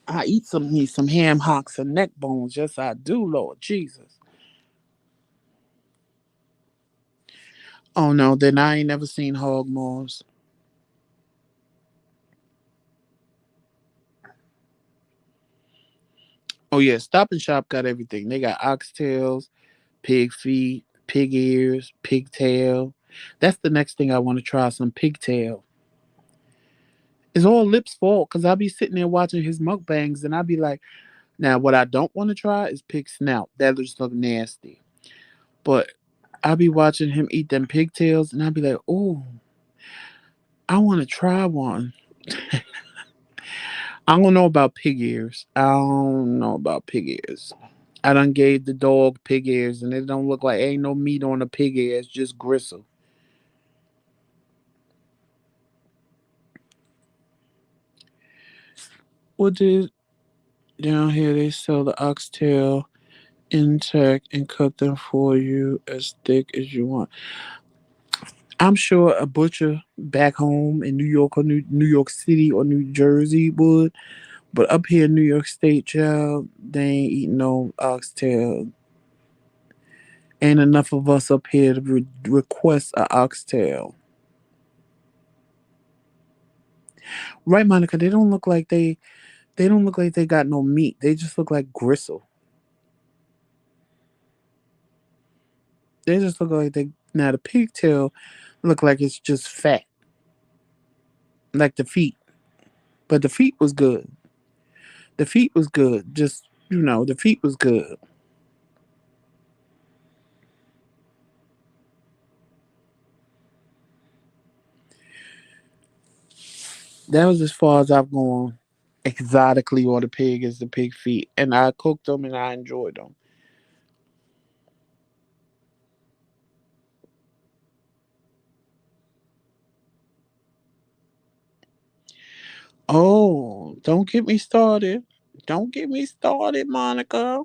I eat some ham hocks and neck bones. Yes, I do, Lord Jesus. Oh no, then I ain't never seen hog maws. Oh yeah, Stop and Shop got everything. They got oxtails, pig feet, pig ears, pigtail. That's the next thing I want to try. Some pigtail. It's all Lips' fault because I be sitting there watching his mukbangs and I be like, now what I don't want to try is pig snout. That just look nasty. But I be watching him eat them pigtails and I be like, oh, I want to try one. I don't know about pig ears. I don't know about pig ears. I done gave the dog pig ears and it don't look like ain't no meat on the pig ear. It's just gristle. What did down here they sell the oxtail intact and cut them for you as thick as you want. I'm sure a butcher back home in New York or New York City or New Jersey would, but up here in New York State, child, they ain't eating no oxtail Ain't enough of us up here to request a oxtail. Right, Monica? They don't look like they got no meat. They just look like gristle. They just look like they now the pigtail look like it's just fat, like the feet. But the feet was good. The feet was good. Just the feet was good. That was as far as I've gone exotically on the pig is the pig feet, and I cooked them and I enjoyed them. Oh, don't get me started. Don't get me started, Monica.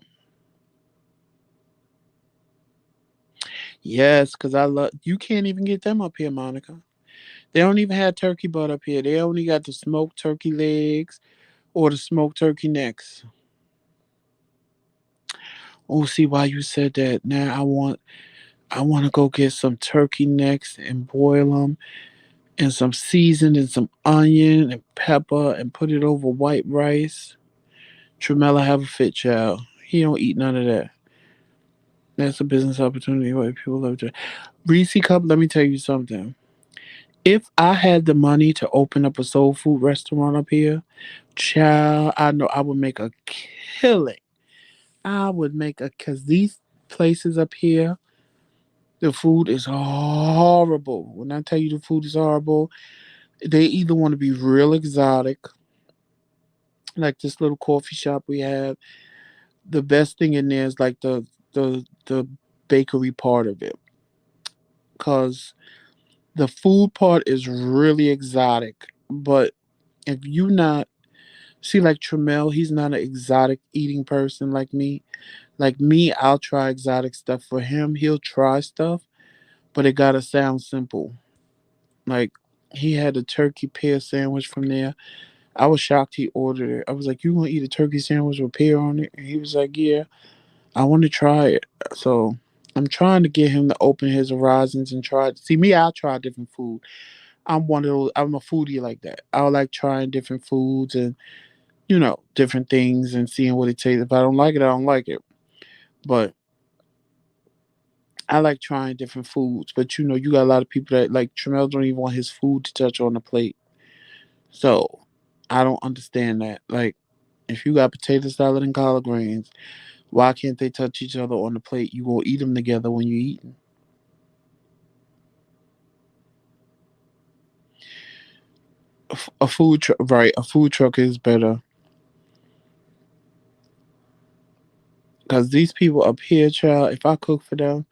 Yes, because I love you can't even get them up here, Monica. They don't even have turkey butt up here. They only got the smoked turkey legs or the smoked turkey necks. Oh, see why you said that. Now I want to go get some turkey necks and boil them and some seasoning and some onion and pepper and put it over white rice. Tremella have a fit child. He don't eat none of that. That's a business opportunity. White people love to. Reese Cup, let me tell you something. If I had the money to open up a soul food restaurant up here, child, I know I would make a killing. I would make a because these places up here, the food is horrible. When I tell you the food is horrible, they either want to be real exotic, like this little coffee shop we have. The best thing in there is like the bakery part of it, cause the food part is really exotic. But if you not see like Tremel, he's not an exotic eating person like me. Like me, I'll try exotic stuff. For him, he'll try stuff, but it gotta sound simple. Like he had a turkey pear sandwich from there. I was shocked he ordered it. I was like, "You gonna eat a turkey sandwich with pear on it?" And he was like, "Yeah, I want to try it." So I'm trying to get him to open his horizons and try. See me, I'll try different food. I'm one of those. I'm a foodie like that. I like trying different foods and different things and seeing what it tastes. If I don't like it, I don't like it. But I like trying different foods. But you got a lot of people that like Tremel don't even want his food to touch on the plate. So I don't understand that. Like if you got potato salad and collard greens, why can't they touch each other on the plate? You gonna eat them together when you eat. A food truck, right? A food truck is better because these people up here, child. If I cook for them,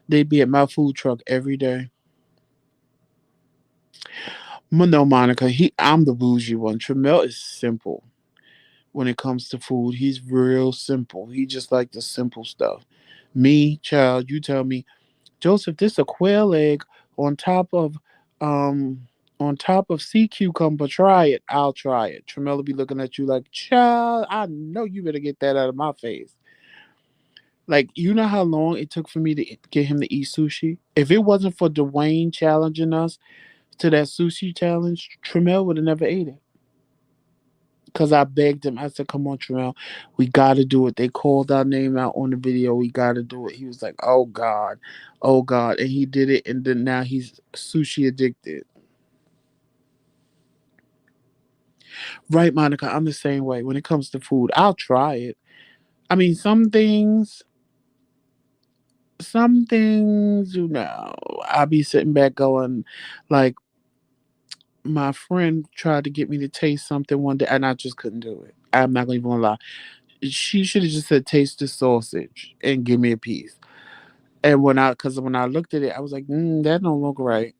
they'd be at my food truck every day. No, Monica, I'm the bougie one. Tremel is simple when it comes to food. He's real simple. He just like the simple stuff. Me, child, you tell me, Joseph, this a quail egg on top of um sea cucumber. Try it. I'll try it. Tremella be looking at you like, child, I know you better get that out of my face. Like, you know how long it took for me to get him to eat sushi? If it wasn't for Dwayne challenging us to that sushi challenge, Tremel would have never ate it. Because I begged him. I said, come on, Tremel, we got to do it. They called our name out on the video. We got to do it. He was like, oh, God. Oh, God. And he did it. And then now he's sushi addicted. Right, Monica? I'm the same way. When it comes to food, I'll try it. I mean, some things, I'll be sitting back going, like, my friend tried to get me to taste something one day, and I just couldn't do it. I'm not even gonna lie. She should have just said, "Taste the sausage and give me a piece." And because when I looked at it, I was like, "That don't look right."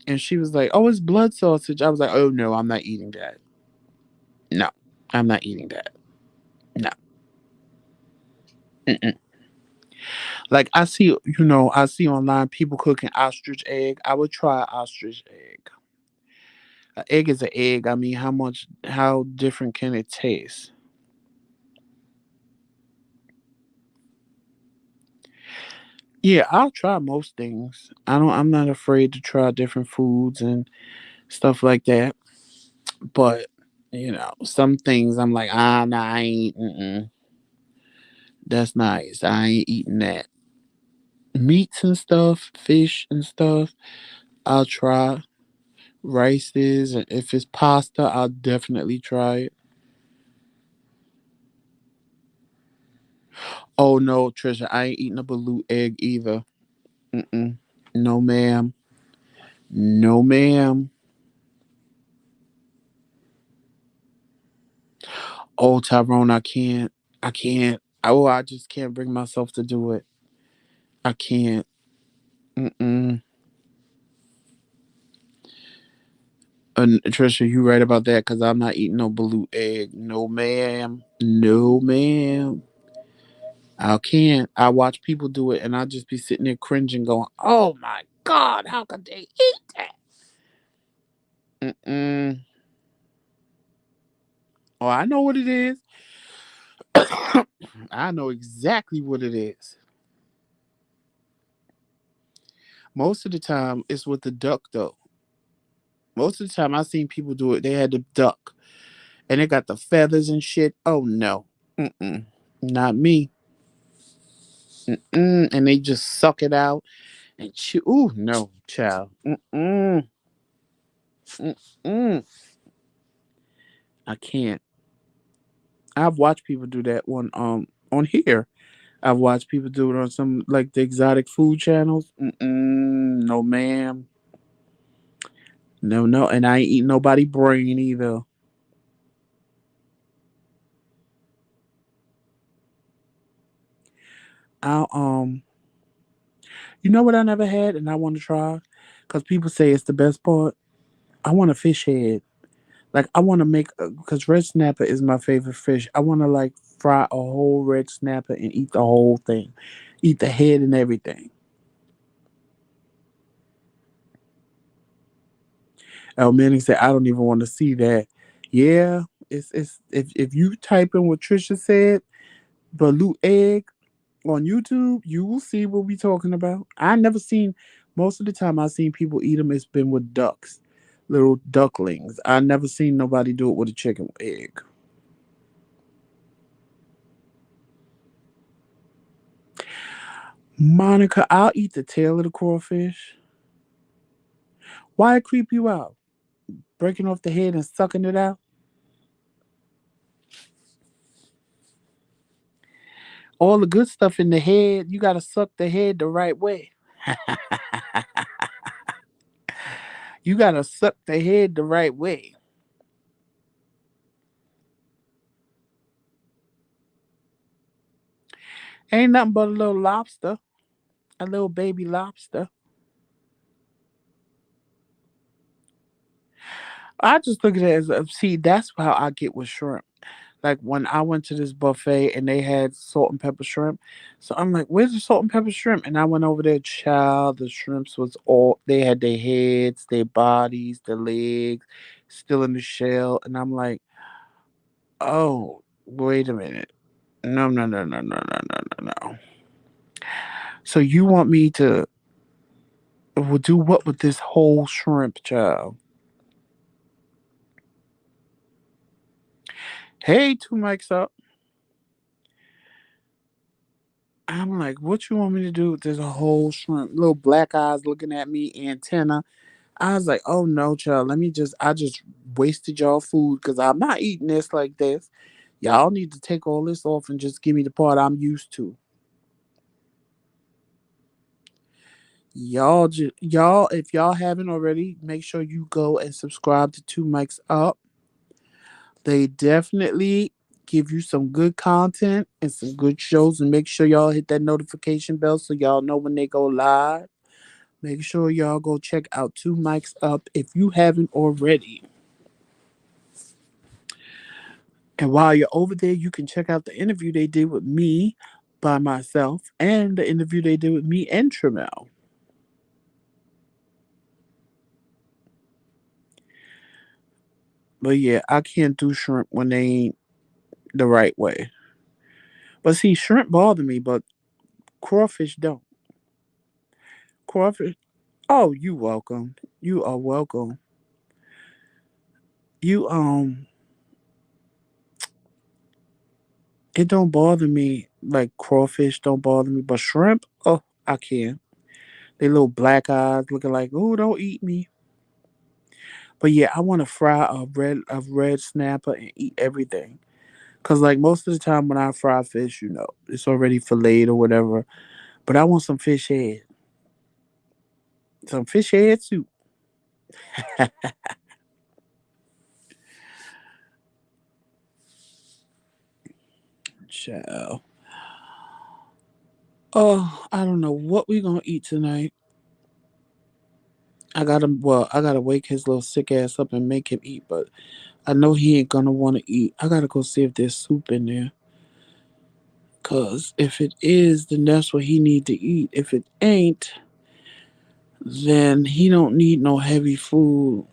And she was like, "Oh, it's blood sausage." I was like, "Oh no, I'm not eating that. No, I'm not eating that. No." Mm-mm. Like I see online people cooking ostrich egg. I would try ostrich egg. An egg is an egg. I mean, how different can it taste? Yeah, I'll try most things. I'm not afraid to try different foods and stuff like that. But some things I'm like, nah, I ain't. That's nice. I ain't eating that. Meats and stuff, fish and stuff. I'll try rices, and if it's pasta, I'll definitely try it. Oh no, Trisha, I ain't eating a balut egg either. Mm-mm. No, ma'am. No, ma'am. Oh, Tyrone, I can't. I can't. Oh, I just can't bring myself to do it. I can't. Mm-mm. And Trisha, you right about that because I'm not eating no balut egg. No, ma'am. No, ma'am. I can't. I watch people do it and I just be sitting there cringing, going, "Oh my God, how could they eat that?" Mm-mm. Oh, I know what it is. I know exactly what it is. Most of the time, it's with the duck, though. Most of the time, I seen people do it. They had the duck, and they got the feathers and shit. Oh no, mm-mm. Not me. Mm-mm. And they just suck it out and chew. Ooh, no, child. Mm-mm. Mm-mm. I can't. I've watched people do that on here. I've watched people do it on some like the exotic food channels. Mm-mm. No, ma'am. No, no, and I ain't eating nobody brain either. I'll You know what I never had and I want to try, because people say it's the best part. I want a fish head. Like I want to make because red snapper is my favorite fish. I want to like fry a whole red snapper and eat the whole thing, eat the head and everything. El Manning said, "I don't even want to see that." Yeah, it's if you type in what Trisha said, balut egg on YouTube, you will see what we talking about. I never seen most of the time I seen people eat them. It's been with ducks, little ducklings. I never seen nobody do it with a chicken egg. Monica, I'll eat the tail of the crawfish. Why it creep you out? Breaking off the head and sucking it out. All the good stuff in the head, you gotta suck the head the right way. You gotta suck the head the right way. Ain't nothing but a little lobster, a little baby lobster. I just look at it as see, that's how I get with shrimp. Like when I went to this buffet and they had salt and pepper shrimp. So I'm like, where's the salt and pepper shrimp? And I went over there, child, the shrimps was all they had their heads, their bodies, their legs, still in the shell. And I'm like, oh, wait a minute. No, no, no, no, no, no, no, no, no. So you want me to do what with this whole shrimp, child? Hey, two mics up. I'm like, what you want me to do with this whole shrimp? Little black eyes looking at me, antenna. I was like, oh no, child. I just wasted y'all food because I'm not eating this like this. Y'all need to take all this off and just give me the part I'm used to. Y'all, if y'all haven't already, make sure you go and subscribe to Two Mics Up. They definitely give you some good content and some good shows, and make sure y'all hit that notification bell so y'all know when they go live. Make sure y'all go check out Two Mics Up if you haven't already. And while you're over there, you can check out the interview they did with me by myself and the interview they did with me and Tramel. But yeah, I can't do shrimp when they ain't the right way. But see, shrimp bother me, but crawfish don't. Crawfish. Oh, you welcome. You are welcome. You it don't bother me like crawfish don't bother me, but shrimp, oh, I can't. They little black eyes looking like, oh, don't eat me. But yeah, I want to fry a red snapper and eat everything. Cause like most of the time when I fry fish, it's already filleted or whatever. But I want some fish head soup. Child. Oh, I don't know what we gonna eat tonight. I gotta wake his little sick ass up and make him eat, but I know he ain't gonna want to eat. I gotta go see if there's soup in there. Cause if it is, then that's what he need to eat. If it ain't, then he don't need no heavy food.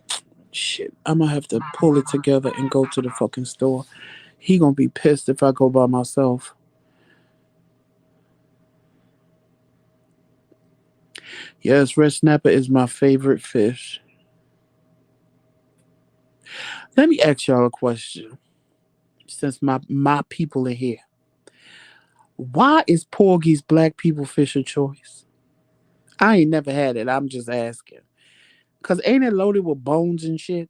Shit, I'm gonna have to pull it together and go to the fucking store. He gonna be pissed if I go by myself. Yes, red snapper is my favorite fish. Let me ask y'all a question. Since my people are here, why is porgies black people fish of choice? I ain't never had it. I'm just asking. Cause ain't it loaded with bones and shit?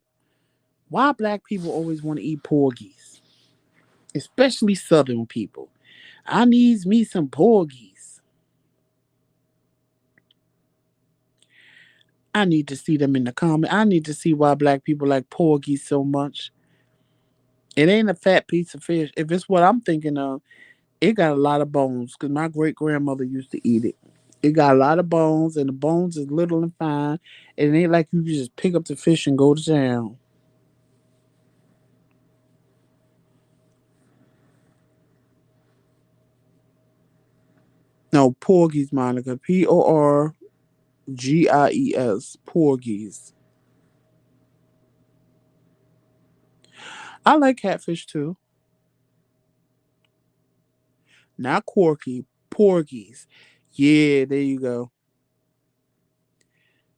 Why black people always want to eat porgies? Especially southern people. I needs me some porgies. I need to see them in the comment. I need to see why black people like porgies so much. It ain't a fat piece of fish. If it's what I'm thinking of, it got a lot of bones. Cause my great grandmother used to eat it. It got a lot of bones, and the bones is little and fine. And it ain't like you can just pick up the fish and go to town. No, porgies, Monica. Porgies. Porgies. I like catfish too. Not corky. Porgies. Yeah, there you go.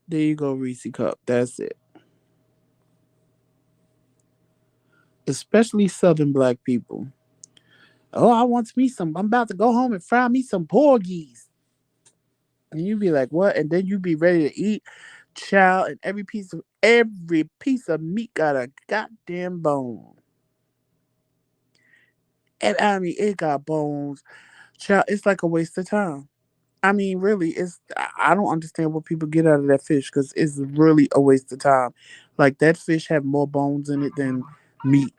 There you go, Reese Cup. That's it. Especially Southern black people. Oh, I want me some. I'm about to go home and fry me some porgies. And you be like, what? And then you be ready to eat, child. And every piece of meat got a goddamn bone. And I mean, it got bones, child. It's like a waste of time. I mean, really, I don't understand what people get out of that fish because it's really a waste of time. Like that fish have more bones in it than meat.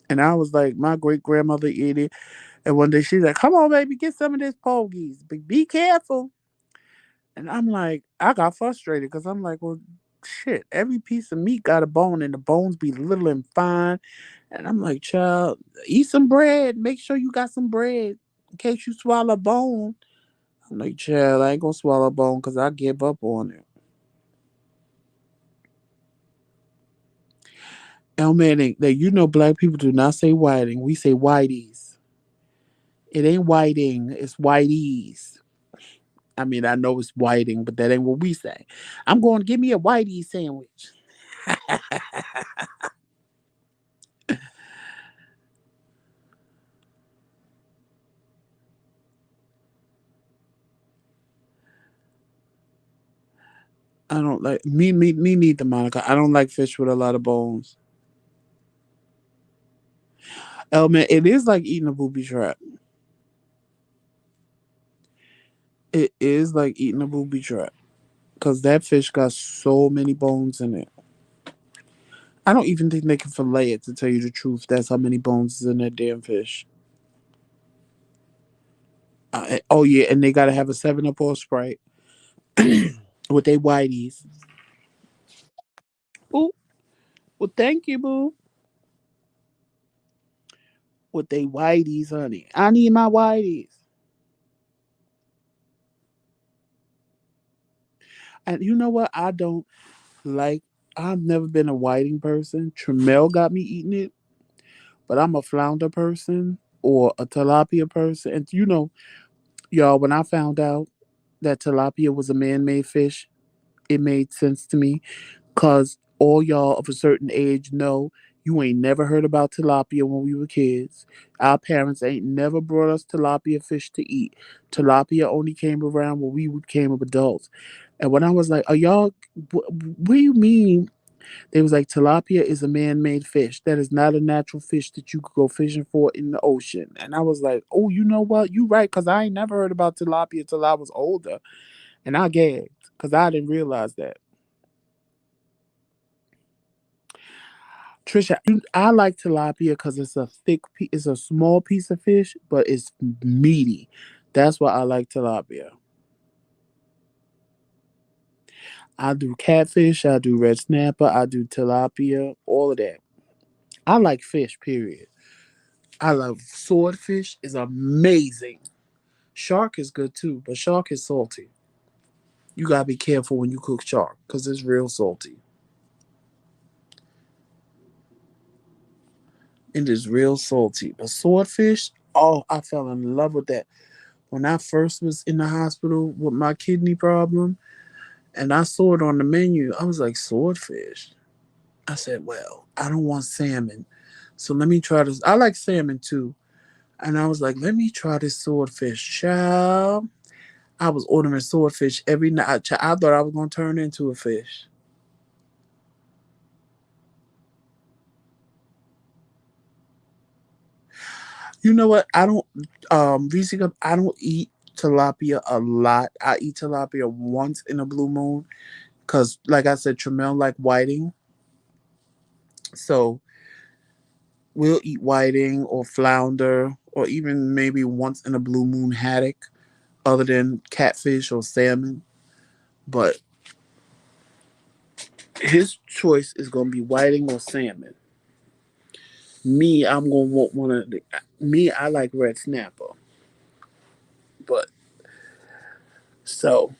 And I was like, my great grandmother ate it. And one day she's like, come on, baby, get some of this pogies. But be careful. And I'm like, I got frustrated because I'm like, well, shit, every piece of meat got a bone and the bones be little and fine. And I'm like, child, eat some bread. Make sure you got some bread in case you swallow a bone. I'm like, child, I ain't gonna swallow a bone because I give up on it. Oh man, black people do not say whiting. We say whiteys. It ain't whiting, it's whiteys. I mean, I know it's whiting, but that ain't what we say. I'm going to give me a whitey sandwich. I don't like me neither, Monica. I don't like fish with a lot of bones. Oh man, it is like eating a booby trap. It is like eating a booby trap because that fish got so many bones in it. I don't even think they can fillet it. To tell you the truth, that's how many bones is in that damn fish. Oh yeah, and they gotta have a 7 Up or a Sprite with they whiteys. Ooh, well, thank you, boo. With they whiteys, honey. I need my whiteys. And you know what? I don't like. I've never been a whiting person. Tremel got me eating it, but I'm a flounder person. or a tilapia person. And y'all, when I found out that tilapia was a man-made fish, it made sense to me. Cause all y'all of a certain age know you ain't never heard about tilapia when we were kids. Our parents ain't never brought us tilapia fish to eat. Tilapia only came around when we became adults. And when I was like, "Are y'all? What do you mean?" They was like, "Tilapia is a man-made fish. That is not a natural fish that you could go fishing for in the ocean." And I was like, "Oh, you know what? You right, cause I ain't never heard about tilapia till I was older." And I gagged, cause I didn't realize that. Trisha, I like tilapia because it's a it's a small piece of fish, but it's meaty. That's why I like tilapia. I do catfish, I do red snapper, I do tilapia, all of that. I like fish, period. I love swordfish is amazing. Shark is good too, but shark is salty. You gotta be careful when you cook shark because it's real salty. It is real salty. But swordfish, oh, I fell in love with that. When I first was in the hospital with my kidney problem and I saw it on the menu, I was like, swordfish. I said, well, I don't want salmon. So let me try this. I like salmon too. And I was like, let me try this swordfish. Child, I was ordering swordfish every night. I thought I was going to turn into a fish. You know what? I don't, Reese, I don't eat tilapia a lot. I eat tilapia once in a blue moon because, like I said, Tremel like whiting. So we'll eat whiting or flounder or even maybe once in a blue moon haddock other than catfish or salmon. But his choice is going to be whiting or salmon. Me, I'm going to want one of the. Me, I like red snapper. But so,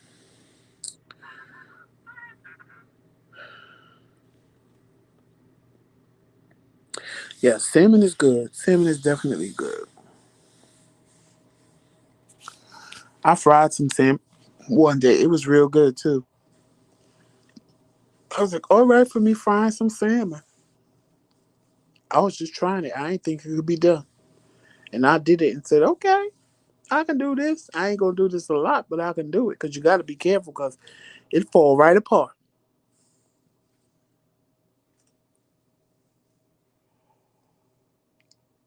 yeah, salmon is good. Salmon is definitely good. I fried some salmon one day. It was real good too. I was like, all right for me frying some salmon. I was just trying it. I didn't think it could be done. And I did it and said, okay, I can do this. I ain't gonna do this a lot, but I can do it because you got to be careful because it fall right apart.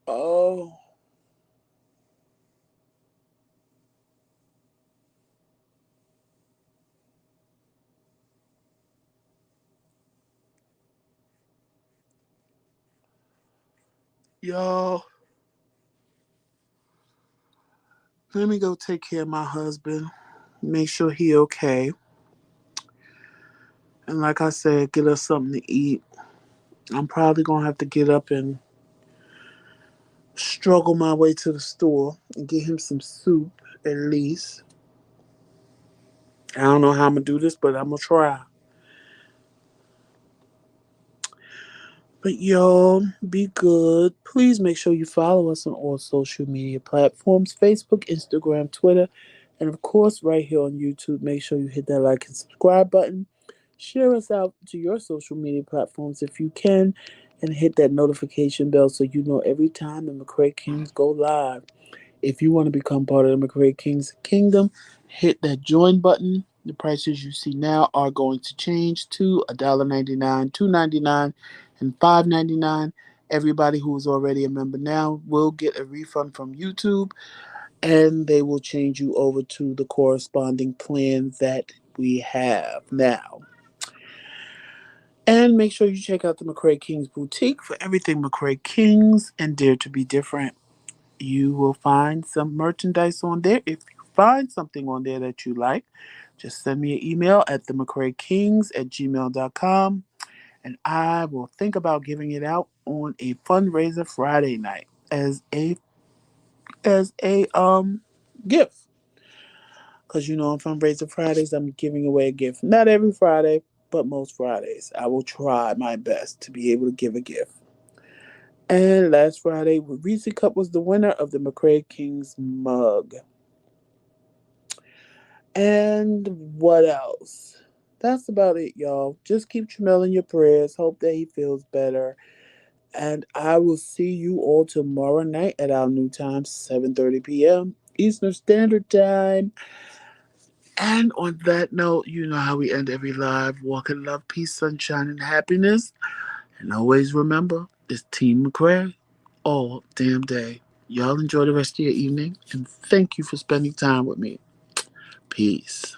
Oh, y'all, let me go take care of my husband, make sure he okay, and like I said, get us something to eat. I'm probably gonna have to get up and struggle my way to the store and get him some soup at least. I don't know how I'm gonna do this, but I'm gonna try. But y'all, be good. Please make sure you follow us on all social media platforms: Facebook, Instagram, Twitter, and of course, right here on YouTube. Make sure you hit that like and subscribe button. Share us out to your social media platforms if you can, and hit that notification bell so you know every time the McCray Kings go live. If you want to become part of the McCray Kings Kingdom, hit that join button. The prices you see now are going to change to $1.99, $2.99, and $5.99. Everybody who is already a member now will get a refund from YouTube, and they will change you over to the corresponding plan that we have now. And make sure you check out the McCray Kings Boutique for everything McCray Kings and Dare to Be Different. You will find some merchandise on there. If you find something on there that you like, just send me an email at themccraykings@gmail.com and I will think about giving it out on a fundraiser Friday night as a gift. Because on fundraiser Fridays I'm giving away a gift. Not every Friday, but most Fridays. I will try my best to be able to give a gift. And last Friday, Reese Cup was the winner of the Kingz mug. And what else? That's about it, y'all. Just keep Tramell in your prayers. Hope that he feels better. And I will see you all tomorrow night at our new time, 7:30 p.m. Eastern Standard Time. And on that note, you know how we end every live. Walk in love, peace, sunshine, and happiness. And always remember, it's Team McCray all damn day. Y'all enjoy the rest of your evening. And thank you for spending time with me. Peace.